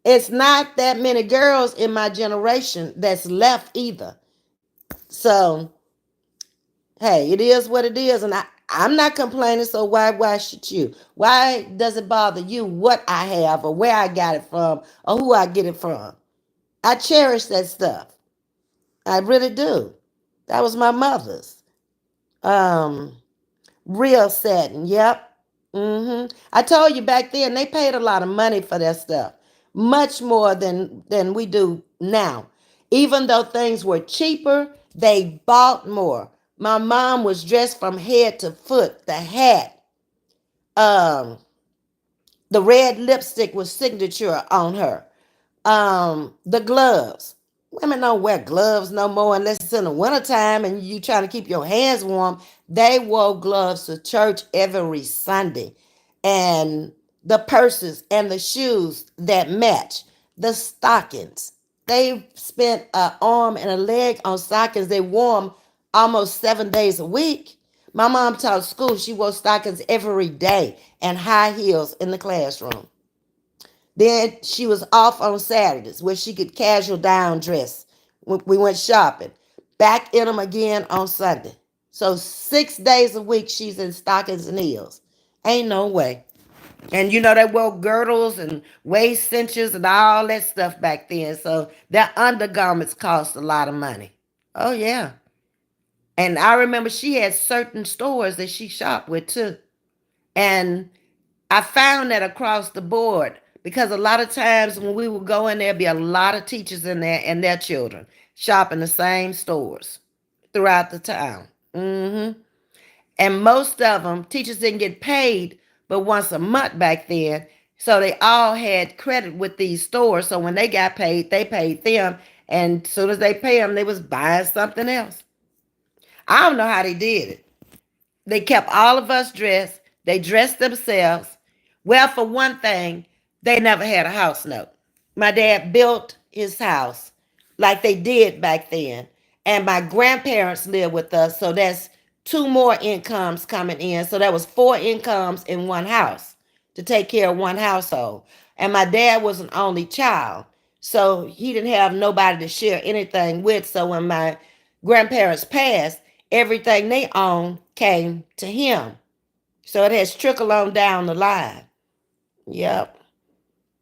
It's not that many girls in my generation that's left either. So, hey, it is what it is. And I'm not complaining, so why should you? Why does it bother you what I have or where I got it from or who I get it from? I cherish that stuff. I really do. That was my mother's. Um, Real satin. Yep. I told you back then they paid a lot of money for that stuff, much more than we do now. Even though things were cheaper, they bought more. My mom was dressed from head to foot. The hat, um, the red lipstick was signature on her. The gloves. Women don't wear gloves no more unless it's in the wintertime and you trying to keep your hands warm. They wore gloves to church every Sunday. And the purses and the shoes that match, the stockings. They spent an arm and a leg on stockings. They wore them almost 7 days a week. My mom taught school. She wore stockings every day and high heels in the classroom. Then she was off on Saturdays where she could casual down dress. We went shopping. Back in them again on Sunday. So 6 days a week she's in stockings and heels. Ain't no way. And you know they wore girdles and waist cinches and all that stuff back then. So their undergarments cost a lot of money. Oh yeah. And I remember she had certain stores that she shopped with too. And I found that across the board because a lot of times when we would go in there, be a lot of teachers in there and their children shopping the same stores throughout the town. And most of them, teachers didn't get paid but once a month back then. So they all had credit with these stores. So when they got paid, they paid them. And as soon as they pay them, they was buying something else. I don't know how they did it. They kept all of us dressed. They dressed themselves. Well, for one thing, they never had a house note. My dad built his house like they did back then. And my grandparents lived with us. So that's two more incomes coming in. So that was four incomes in one house to take care of one household. And my dad was an only child. So he didn't have nobody to share anything with. So when my grandparents passed, everything they owned came to him. So it has trickled on down the line. Yep.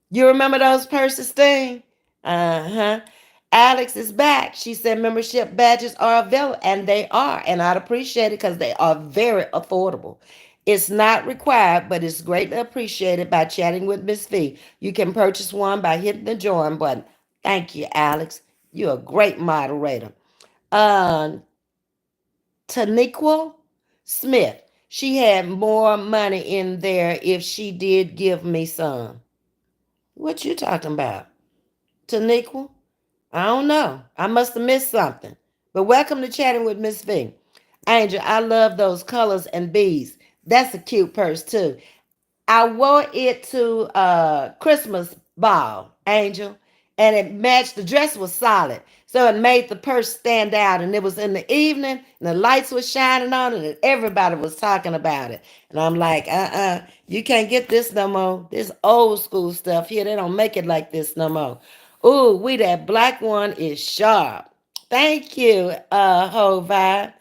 You remember those purses thing? Uh-huh. Alex is back. She said membership badges are available, and they are. And I'd appreciate it because they are very affordable. It's not required, but it's greatly appreciated by chatting with Ms.V. You can purchase one by hitting the join button. Thank you, Alex. You're a great moderator. Uh, Taniqua Smith. She had more money in there if she did give me some. What you talking about? Taniqua? I don't know. I must have missed something. But welcome to Chatting with Miss V. Angel, I love those colors and beads. That's a cute purse too. I wore it to Christmas ball, Angel, and it matched. The dress was solid, so it made the purse stand out. And it was in the evening, and the lights were shining on it, and everybody was talking about it. And I'm like, you can't get this no more. This old school stuff here, they don't make it like this no more. Ooh, that black one is sharp. Thank you, Ho Vibe.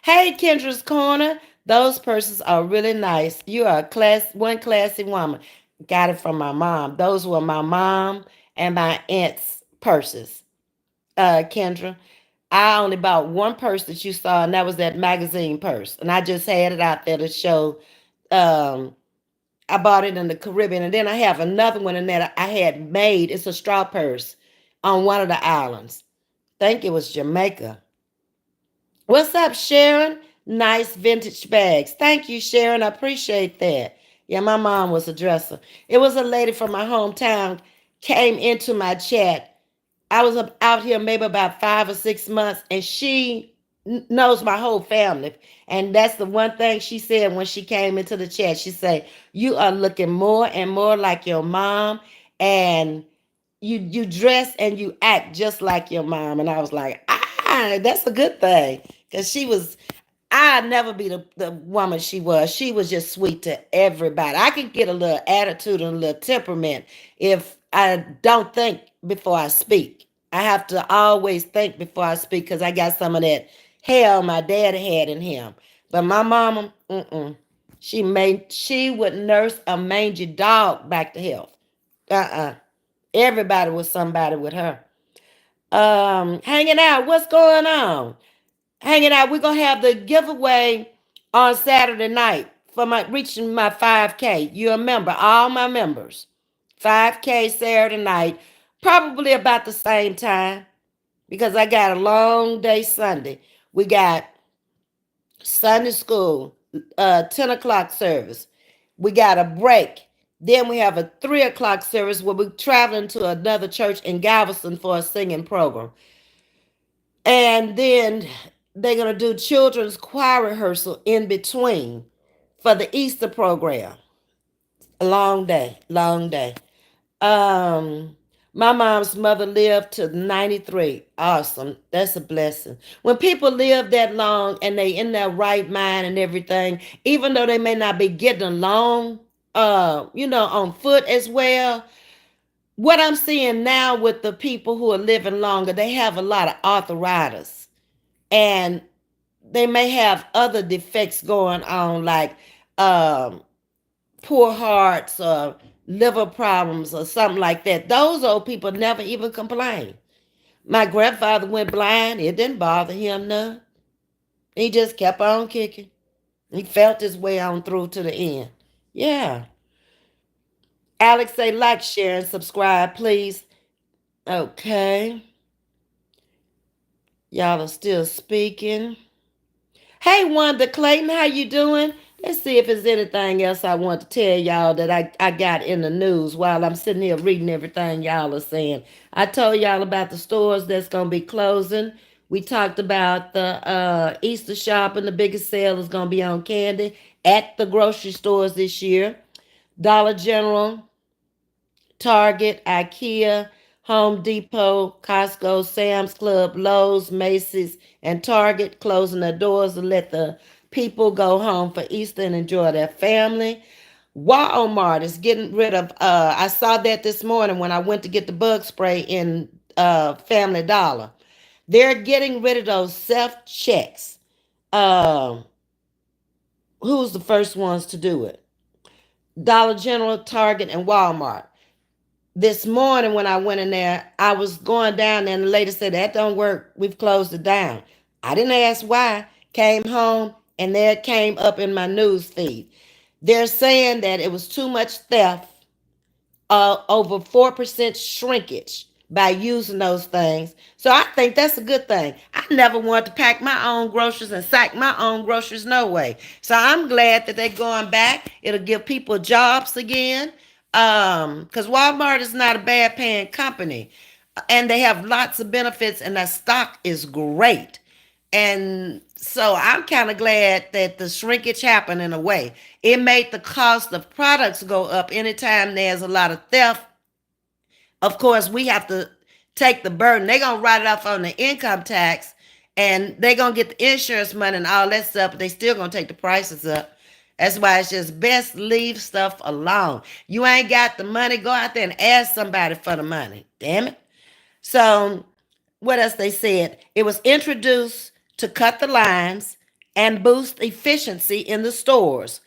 Hey, Kendra's Corner. Those purses are really nice. You are one classy woman. Got it from my mom. Those were my mom and my aunt's purses. Kendra, I only bought one purse that you saw, and that was that magazine purse. And I just had it out there to show. Um, I bought it in the Caribbean, and then I have another one in that I had made. It's a straw purse on one of the islands. I think it was Jamaica. What's up, Sharon? Nice vintage bags. Thank you, Sharon. I appreciate that. Yeah, my mom was a dresser. It was a lady from my hometown came into my chat. I was out here maybe about 5 or 6 months, and she knows my whole family. And that's the one thing she said when she came into the chat. She said, "You are looking more and more like your mom, and you dress and you act just like your mom." And I was like, that's a good thing. Because she was, I'd never be the woman she was. She was just sweet to everybody. I could get a little attitude and a little temperament if I don't think before I speak. I have to always think before I speak because I got some of that hell my dad had in him. But my mama, she would nurse a mangy dog back to health. Uh-uh. Everybody was somebody with her. Hanging out. What's going on? Hanging out. We're gonna have the giveaway on Saturday night for my reaching my 5K. You remember all my members. 5K Saturday night, probably about the same time because I got a long day Sunday. We got Sunday school, 10 o'clock service. We got a break. Then we have a 3 o'clock service where we're traveling to another church in Galveston for a singing program. And then they're going to do children's choir rehearsal in between for the Easter program. A long day, long day. Um, my mom's mother lived to 93. Awesome. That's a blessing. When people live that long and they in their right mind and everything, even though they may not be getting along, on foot as well. What I'm seeing now with the people who are living longer, they have a lot of arthritis. And they may have other defects going on, like um, poor hearts or liver problems or something like that. Those old people never even complain. My grandfather went blind. It didn't bother him none. He just kept on kicking. He felt his way on through to the end. Yeah. Alex say like, share, and subscribe, please. Okay. Y'all are still speaking. Hey, Wanda Clayton, how you doing? Let's see if there's anything else I want to tell y'all that I got in the news while I'm sitting here reading everything y'all are saying. I told y'all about the stores that's going to be closing. We talked about the Easter shopping. The biggest sale is going to be on candy at the grocery stores this year. Dollar General, Target, IKEA, Home Depot, Costco, Sam's Club, Lowe's, Macy's, and Target closing their doors to let the people go home for Easter and enjoy their family. Walmart is getting rid of, I saw that this morning when I went to get the bug spray in Family Dollar. They're getting rid of those self checks. Um, who's the first ones to do it? Dollar General, Target, and Walmart. This morning when I went in there, I was going down there and the lady said, that don't work. We've closed it down. I didn't ask why. Came home and there it came up in my news feed. They're saying that it was too much theft, over 4% shrinkage by using those things. So I think that's a good thing. I never wanted to pack my own groceries and sack my own groceries, no way. So I'm glad that they're going back. It'll give people jobs again. Because Walmart is not a bad paying company. And they have lots of benefits and their stock is great. And so I'm kind of glad that the shrinkage happened in a way. It made the cost of products go up anytime there's a lot of theft. Of course, we have to take the burden. They're going to write it off on the income tax and they're going to get the insurance money and all that stuff, but they still going to take the prices up. That's why it's just best leave stuff alone. You ain't got the money, go out there and ask somebody for the money. Damn it. So what else they said? It was introduced to cut the lines and boost efficiency in the stores.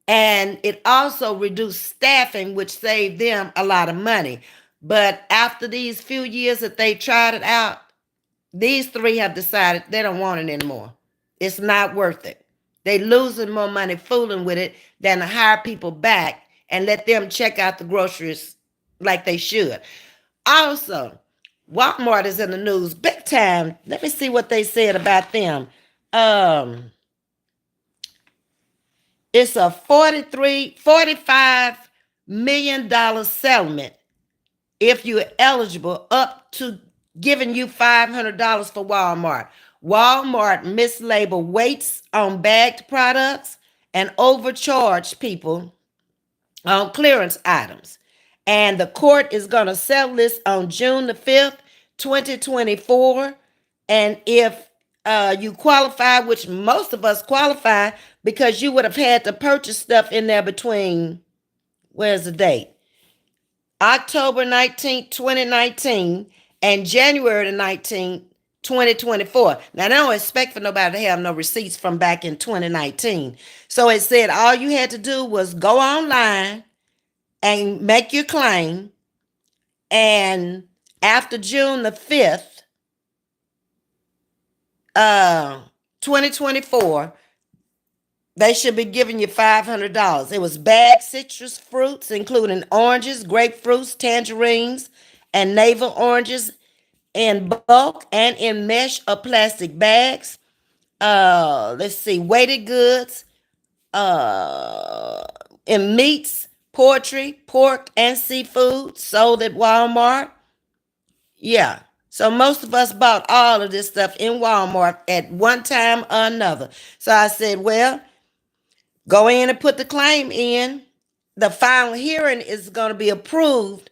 And it also reduced staffing, which saved them a lot of money. But after these few years that they tried it out, these three have decided they don't want it anymore. It's not worth it. They losing more money fooling with it than to hire people back and let them check out the groceries like they should. Also, Walmart is in the news big time. Let me see what they said about them. Um, it's a 45 million dollar settlement if you're eligible, up to giving you $500 for Walmart. Walmart mislabeled weights on bagged products and overcharged people on clearance items. And the court is going to settle this on June the 5th, 2024. And if you qualify, which most of us qualify, because you would have had to purchase stuff in there between, where's the date? October 19th, 2019, and January the 19th, 2024. Now, they don't expect for nobody to have no receipts from back in 2019. So it said all you had to do was go online and make your claim. And after June the 5th, 2024, they should be giving you $500. It was bagged citrus fruits, including oranges, grapefruits, tangerines, and navel oranges in bulk and in mesh or plastic bags. Let's see, weighted goods, uh, in meats, poultry, pork, and seafood sold at Walmart. Yeah. So most of us bought all of this stuff in Walmart at one time or another. So I said, well, go in and put the claim in. The final hearing is going to be approved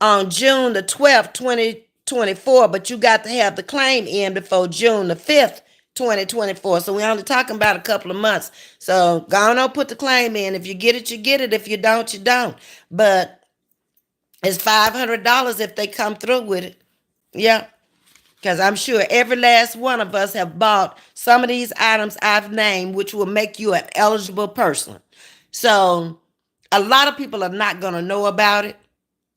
on June the 12th, 2024, but you got to have the claim in before June the 5th, 2024. So we're only talking about a couple of months. So go on, put the claim in. If you get it, you get it. If you don't, you don't. But it's $500 if they come through with it. Yeah. Because I'm sure every last one of us have bought some of these items I've named, which will make you an eligible person. So a lot of people are not going to know about it.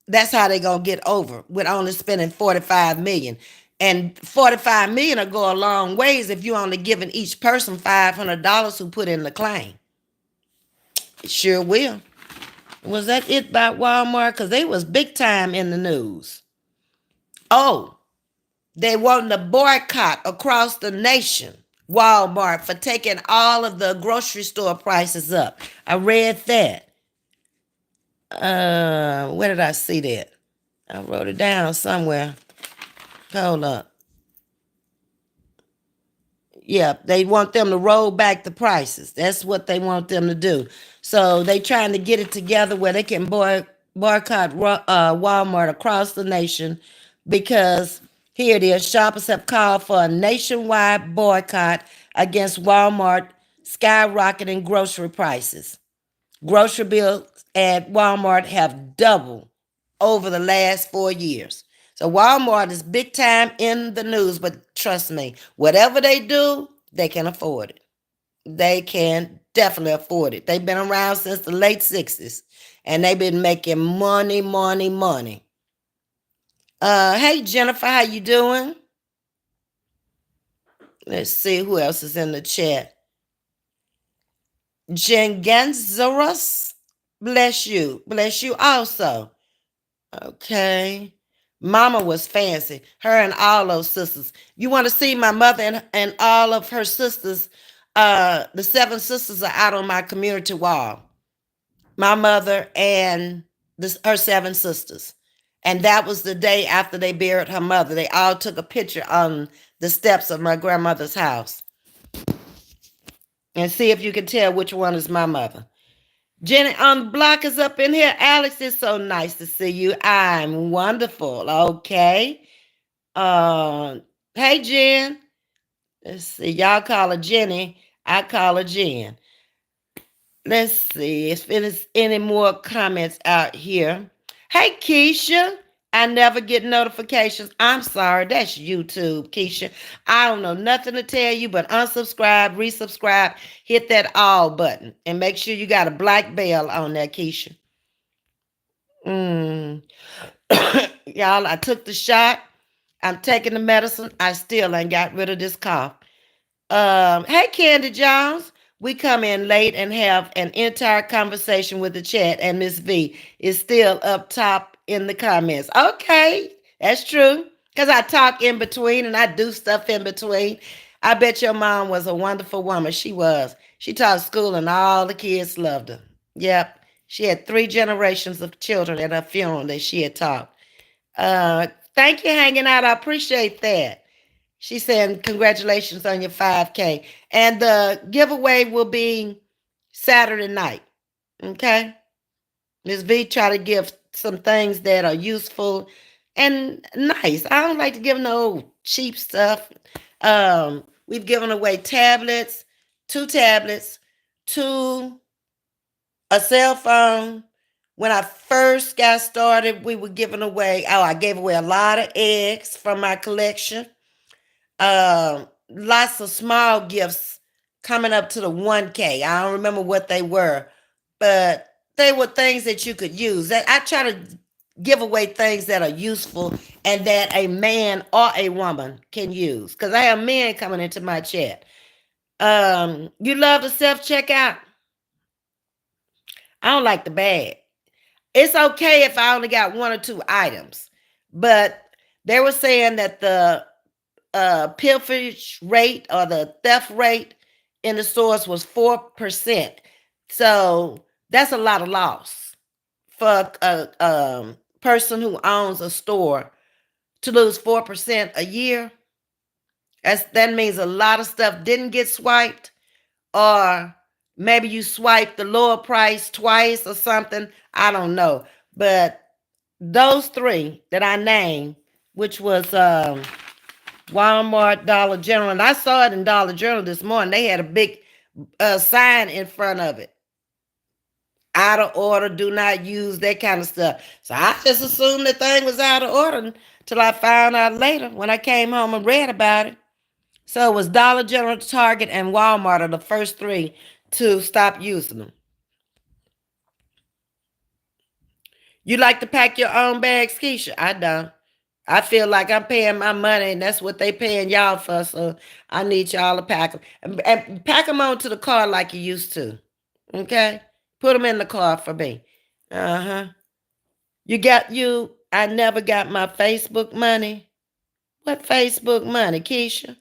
That's how they're going to get over with only spending $45 million. And $45 million will go a long ways if you're only giving each person $500 who put in the claim. It sure will. Was that it about Walmart? Because they was big time in the news. Oh, they wanted to boycott across the nation Walmart for taking all of the grocery store prices up. I read that. Where did I see that? I wrote it down somewhere. Hold up. Yeah, they want them to roll back the prices. That's what they want them to do. So they trying to get it together where they can boycott Walmart across the nation because here it is. Shoppers have called for a nationwide boycott against Walmart skyrocketing grocery prices. Grocery bills at Walmart have doubled over the last 4 years. So Walmart is big time in the news, but trust me, whatever they do, they can afford it. They can definitely afford it. They've been around since the late 60s and they've been making money, money, money. Hey Jennifer, how you doing? Let's see who else is in the chat. Jenganzarus, bless you. Bless you also. Okay. Mama was fancy. Her and all those sisters. You want to see my mother and all of her sisters? The 7 sisters are out on my community wall. My mother and her 7 sisters. And that was the day after they buried her mother. They all took a picture on the steps of my grandmother's house. And see if you can tell which one is my mother. Jenny on the block is up in here. Alex, it's so nice to see you. I'm wonderful. Okay. Hey Jen. Let's see. Y'all call her Jenny. I call her Jen. Let's see if there's any more comments out here. Hey Keisha. I never get notifications. I'm sorry. That's YouTube, Keisha. I don't know nothing to tell you but unsubscribe, resubscribe, hit that all button, and make sure you got a black bell on there, Keisha. Y'all, I took the shot. I'm taking the medicine. I still ain't got rid of this cough. Hey, Candy Jones. We come in late and have an entire conversation with the chat, and Ms.V is still up top in the comments. Okay, that's true. Because I talk in between and I do stuff in between. I bet your mom was a wonderful woman. She was. She taught school and all the kids loved her. Yep. She had 3 generations of children at her funeral that she had taught. Thank you hanging out. I appreciate that. She's saying congratulations on your 5K. And the giveaway will be Saturday night. Okay? Ms.V try to give some things that are useful and nice. I don't like to give no cheap stuff. We've given away tablets, 2 tablets, 2 a cell phone. When I first got started, we were giving away, I gave away a lot of eggs from my collection. Lots of small gifts coming up to the 1K. I don't remember what they were, but they were things that you could use. I try to give away things that are useful and that a man or a woman can use. Because I have men coming into my chat. You love the self-checkout? I don't like the bag. It's okay if I only got 1 or 2 items, but they were saying that the pilferage rate or the theft rate in the stores was 4%. So that's a lot of loss for a person who owns a store to lose 4% a year. That means a lot of stuff didn't get swiped, or maybe you swiped the lower price twice or something. I don't know. But those three that I named, which was Walmart, Dollar General, and I saw it in Dollar General this morning. They had a big sign in front of it. Out of order, do not use, that kind of stuff. So I just assumed the thing was out of order until I found out later when I came home and read about it. So it was Dollar General, Target, and Walmart are the first three to stop using them. You like to pack your own bags, Keisha? I don't. I feel like I'm paying my money, and that's what they paying y'all for. So I need y'all to pack them and pack them onto the car like you used to. Okay, put them in the car for me. Uh-huh. You. I never got my Facebook money. What Facebook money, Keisha?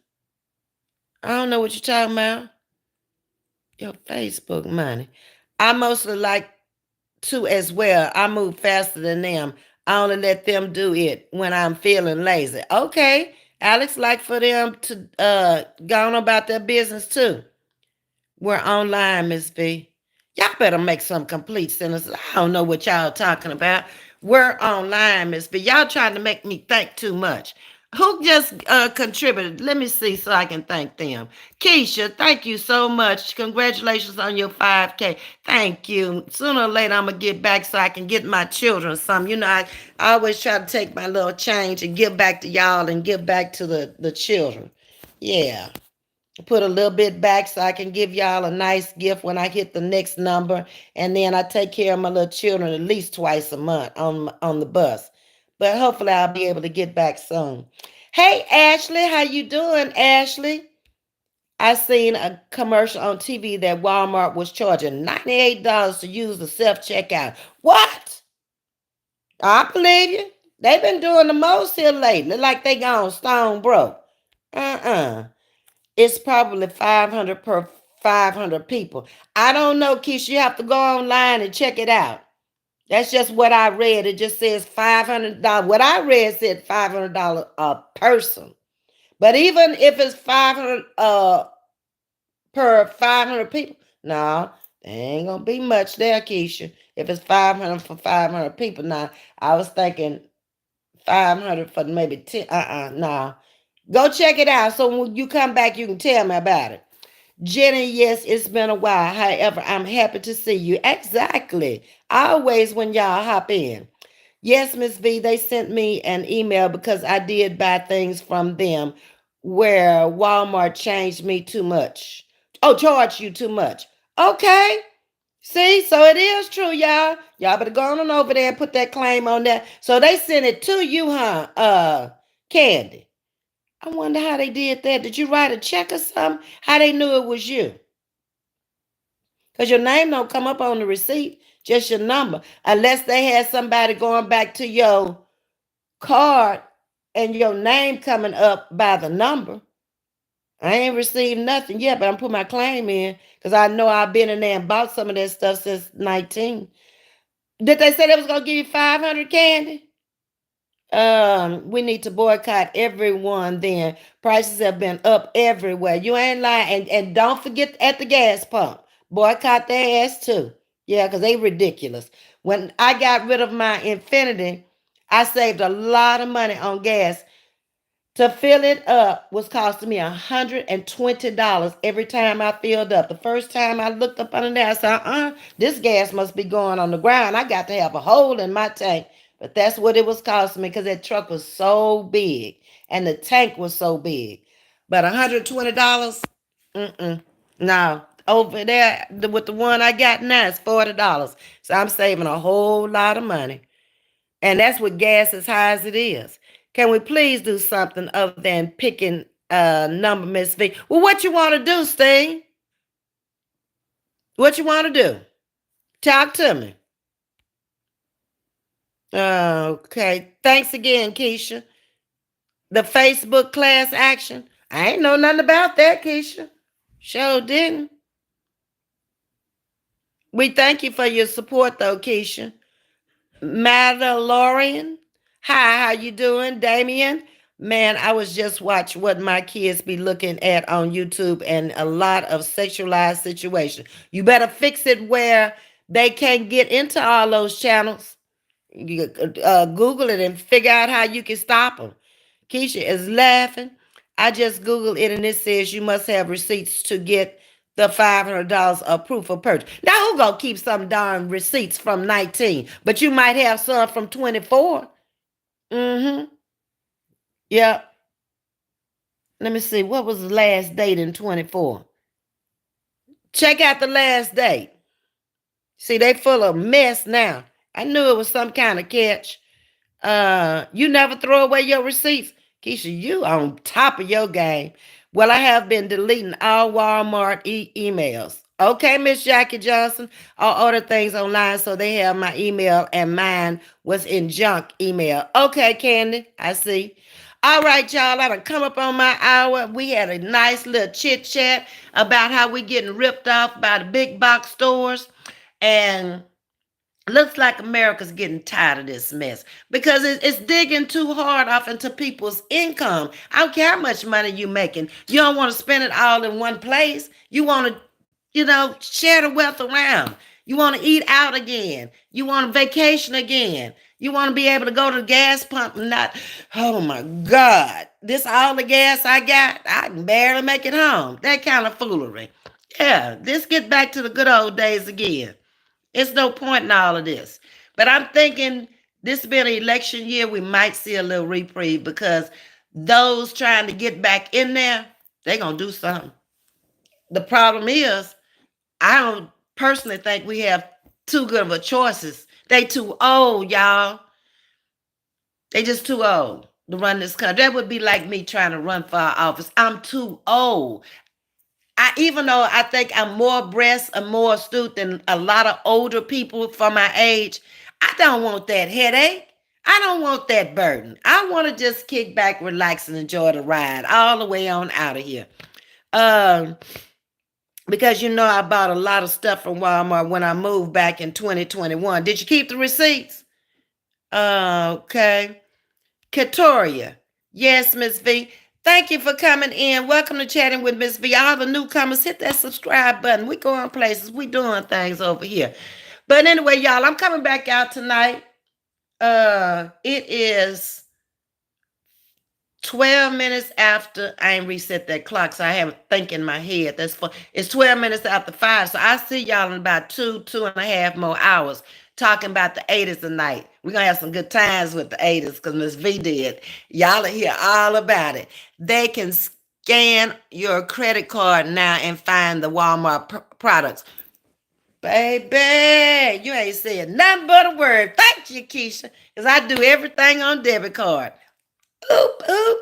I don't know what you're talking about. Your Facebook money. I mostly like to as well. I move faster than them. I only let them do it when I'm feeling lazy. Okay. Alex like for them to go on about their business too. We're online, Ms.V. Y'all better make some complete sentences. I don't know what y'all talking about. We're online, Ms.V. Y'all trying to make me think too much. Who just contributed? Let me see so I can thank them. Keisha, thank you so much. Congratulations on your 5K. Thank you. Sooner or later, I'm going to get back so I can get my children some. You know, I always try to take my little change and give back to y'all and give back to the children. Yeah. Put a little bit back so I can give y'all a nice gift when I hit the next number. And then I take care of my little children at least twice a month on the bus. But hopefully I'll be able to get back soon. Hey, Ashley, how you doing, Ashley? I seen a commercial on TV that Walmart was charging $98 to use the self-checkout. What? I believe you. They've been doing the most here lately, like they gone stone broke. Uh-uh. It's probably 500 per 500 people. I don't know, Keisha. You have to go online and check it out. That's just what I read. It just says $500. What I read said $500 a person. But even if it's 500 per 500 people, no, there ain't gonna be much there, Keisha. If it's 500 for 500 people, now I was thinking 500 for maybe 10. No. Go check it out. So when you come back, you can tell me about it. Jenny, yes, it's been a while. However, I'm happy to see you. Exactly. Always when y'all hop in. Yes, Ms.V, they sent me an email because I did buy things from them where Walmart changed me too much. Oh, charged you too much. Okay. See, so it is true, y'all. Y'all better go on over there and put that claim on there. So they sent it to you, huh? Candy. I wonder how they did that. Did you write a check or something? How they knew it was you? Because your name don't come up on the receipt, just your number. Unless they had somebody going back to your card and your name coming up by the number. I ain't received nothing yet, but I'm putting my claim in because I know I've been in there and bought some of that stuff since 19. Did they say they was going to give you 500, Candy? We need to boycott everyone then. Prices have been up everywhere. You ain't lying. And don't forget at the gas pump. Boycott their ass too. Yeah, because they ridiculous. When I got rid of my Infinity, I saved a lot of money on gas. To fill it up was costing me $120 every time I filled up. The first time I looked up under there, I said, this gas must be going on the ground. I got to have a hole in my tank. But that's what it was costing me because that truck was so big and the tank was so big. But $120? Mm-mm. No. Over there with the one I got now, it's $40. So I'm saving a whole lot of money. And that's with gas as high as it is. Can we please do something other than picking a number, Miss V? Well, what you want to do, Steve? What you want to do? Talk to me. Okay. Thanks again, Keisha. The Facebook class action. I ain't know nothing about that, Keisha. Sure didn't. We thank you for your support, though, Keisha. Mandalorian. Hi, how you doing, Damien? Man, I was just watching what my kids be looking at on YouTube and a lot of sexualized situation. You better fix it where they can't get into all those channels. You Google it and figure out how you can stop them. Keisha is laughing. I just Googled it and it says you must have receipts to get the $500 of proof of purchase. Now, who gonna keep some darn receipts from 19? But you might have some from 24. Mm-hmm. Yeah. Let me see. What was the last date in 24? Check out the last date. See, they full of mess now. I knew it was some kind of catch. You never throw away your receipts. Keisha, you on top of your game. Well, I have been deleting all Walmart emails. Okay, Miss Jackie Johnson. I'll order things online so they have my email and mine was in junk email. Okay, Candy, I see. All right, y'all, I done come up on my hour. We had a nice little chit chat about how we getting ripped off by the big box stores. And looks like America's getting tired of this mess because it's digging too hard off into people's income. I don't care how much money you're making. You don't want to spend it all in one place. You want to, share the wealth around. You want to eat out again. You want to vacation again. You want to be able to go to the gas pump and not, oh my God, this all the gas I got? I can barely make it home. That kind of foolery. Yeah, let's get back to the good old days again. It's no point in all of this. But I'm thinking this being an election year, we might see a little reprieve because those trying to get back in there, they're going to do something. The problem is, I don't personally think we have too good of a choices. They too old, y'all. They just too old to run this country. That would be like me trying to run for our office. I'm too old. Even though I think I'm more breast and more astute than a lot of older people for my age, I don't want that headache. I don't want that burden. I want to just kick back, relax, and enjoy the ride all the way on out of here. Um, because I bought a lot of stuff from Walmart when I moved back in 2021. Did you keep the receipts? Okay. Katoria. Yes, Ms.V. Thank you for coming in. Welcome to Chatting with Ms.V. All the newcomers, hit that subscribe button. We going places. We doing things over here. But anyway, y'all, I'm coming back out tonight. It is 12 minutes after. I ain't reset that clock, so I have a think in my head. It's 12 minutes after 5. So I see y'all in about 2.5 more hours talking about the 80s tonight. We're going to have some good times with the 80s because Ms. V did. Y'all will hear all about it. They can scan your credit card now and find the Walmart products. Baby, you ain't saying nothing but a word. Thank you, Keisha, because I do everything on debit card. Oop, oop.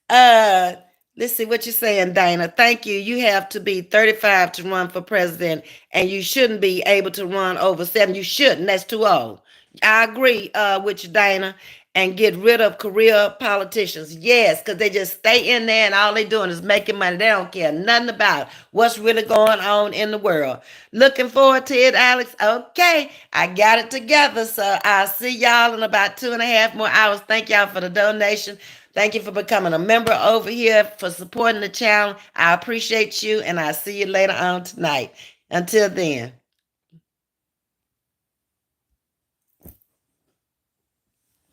Uh, let's see what you're saying, Dana. Thank you. You have to be 35 to run for president, and you shouldn't be able to run over 7. You shouldn't. That's too old. I agree with you, Dana. And get rid of career politicians. Yes, because they just stay in there and all they doing is making money. They don't care nothing about what's really going on in the world. Looking forward to it, Alex. Okay, I got it together. So I'll see y'all in about 2.5 more hours. Thank y'all for the donation. Thank you for becoming a member over here, for supporting the channel. I appreciate you, and I'll see you later on tonight. Until then.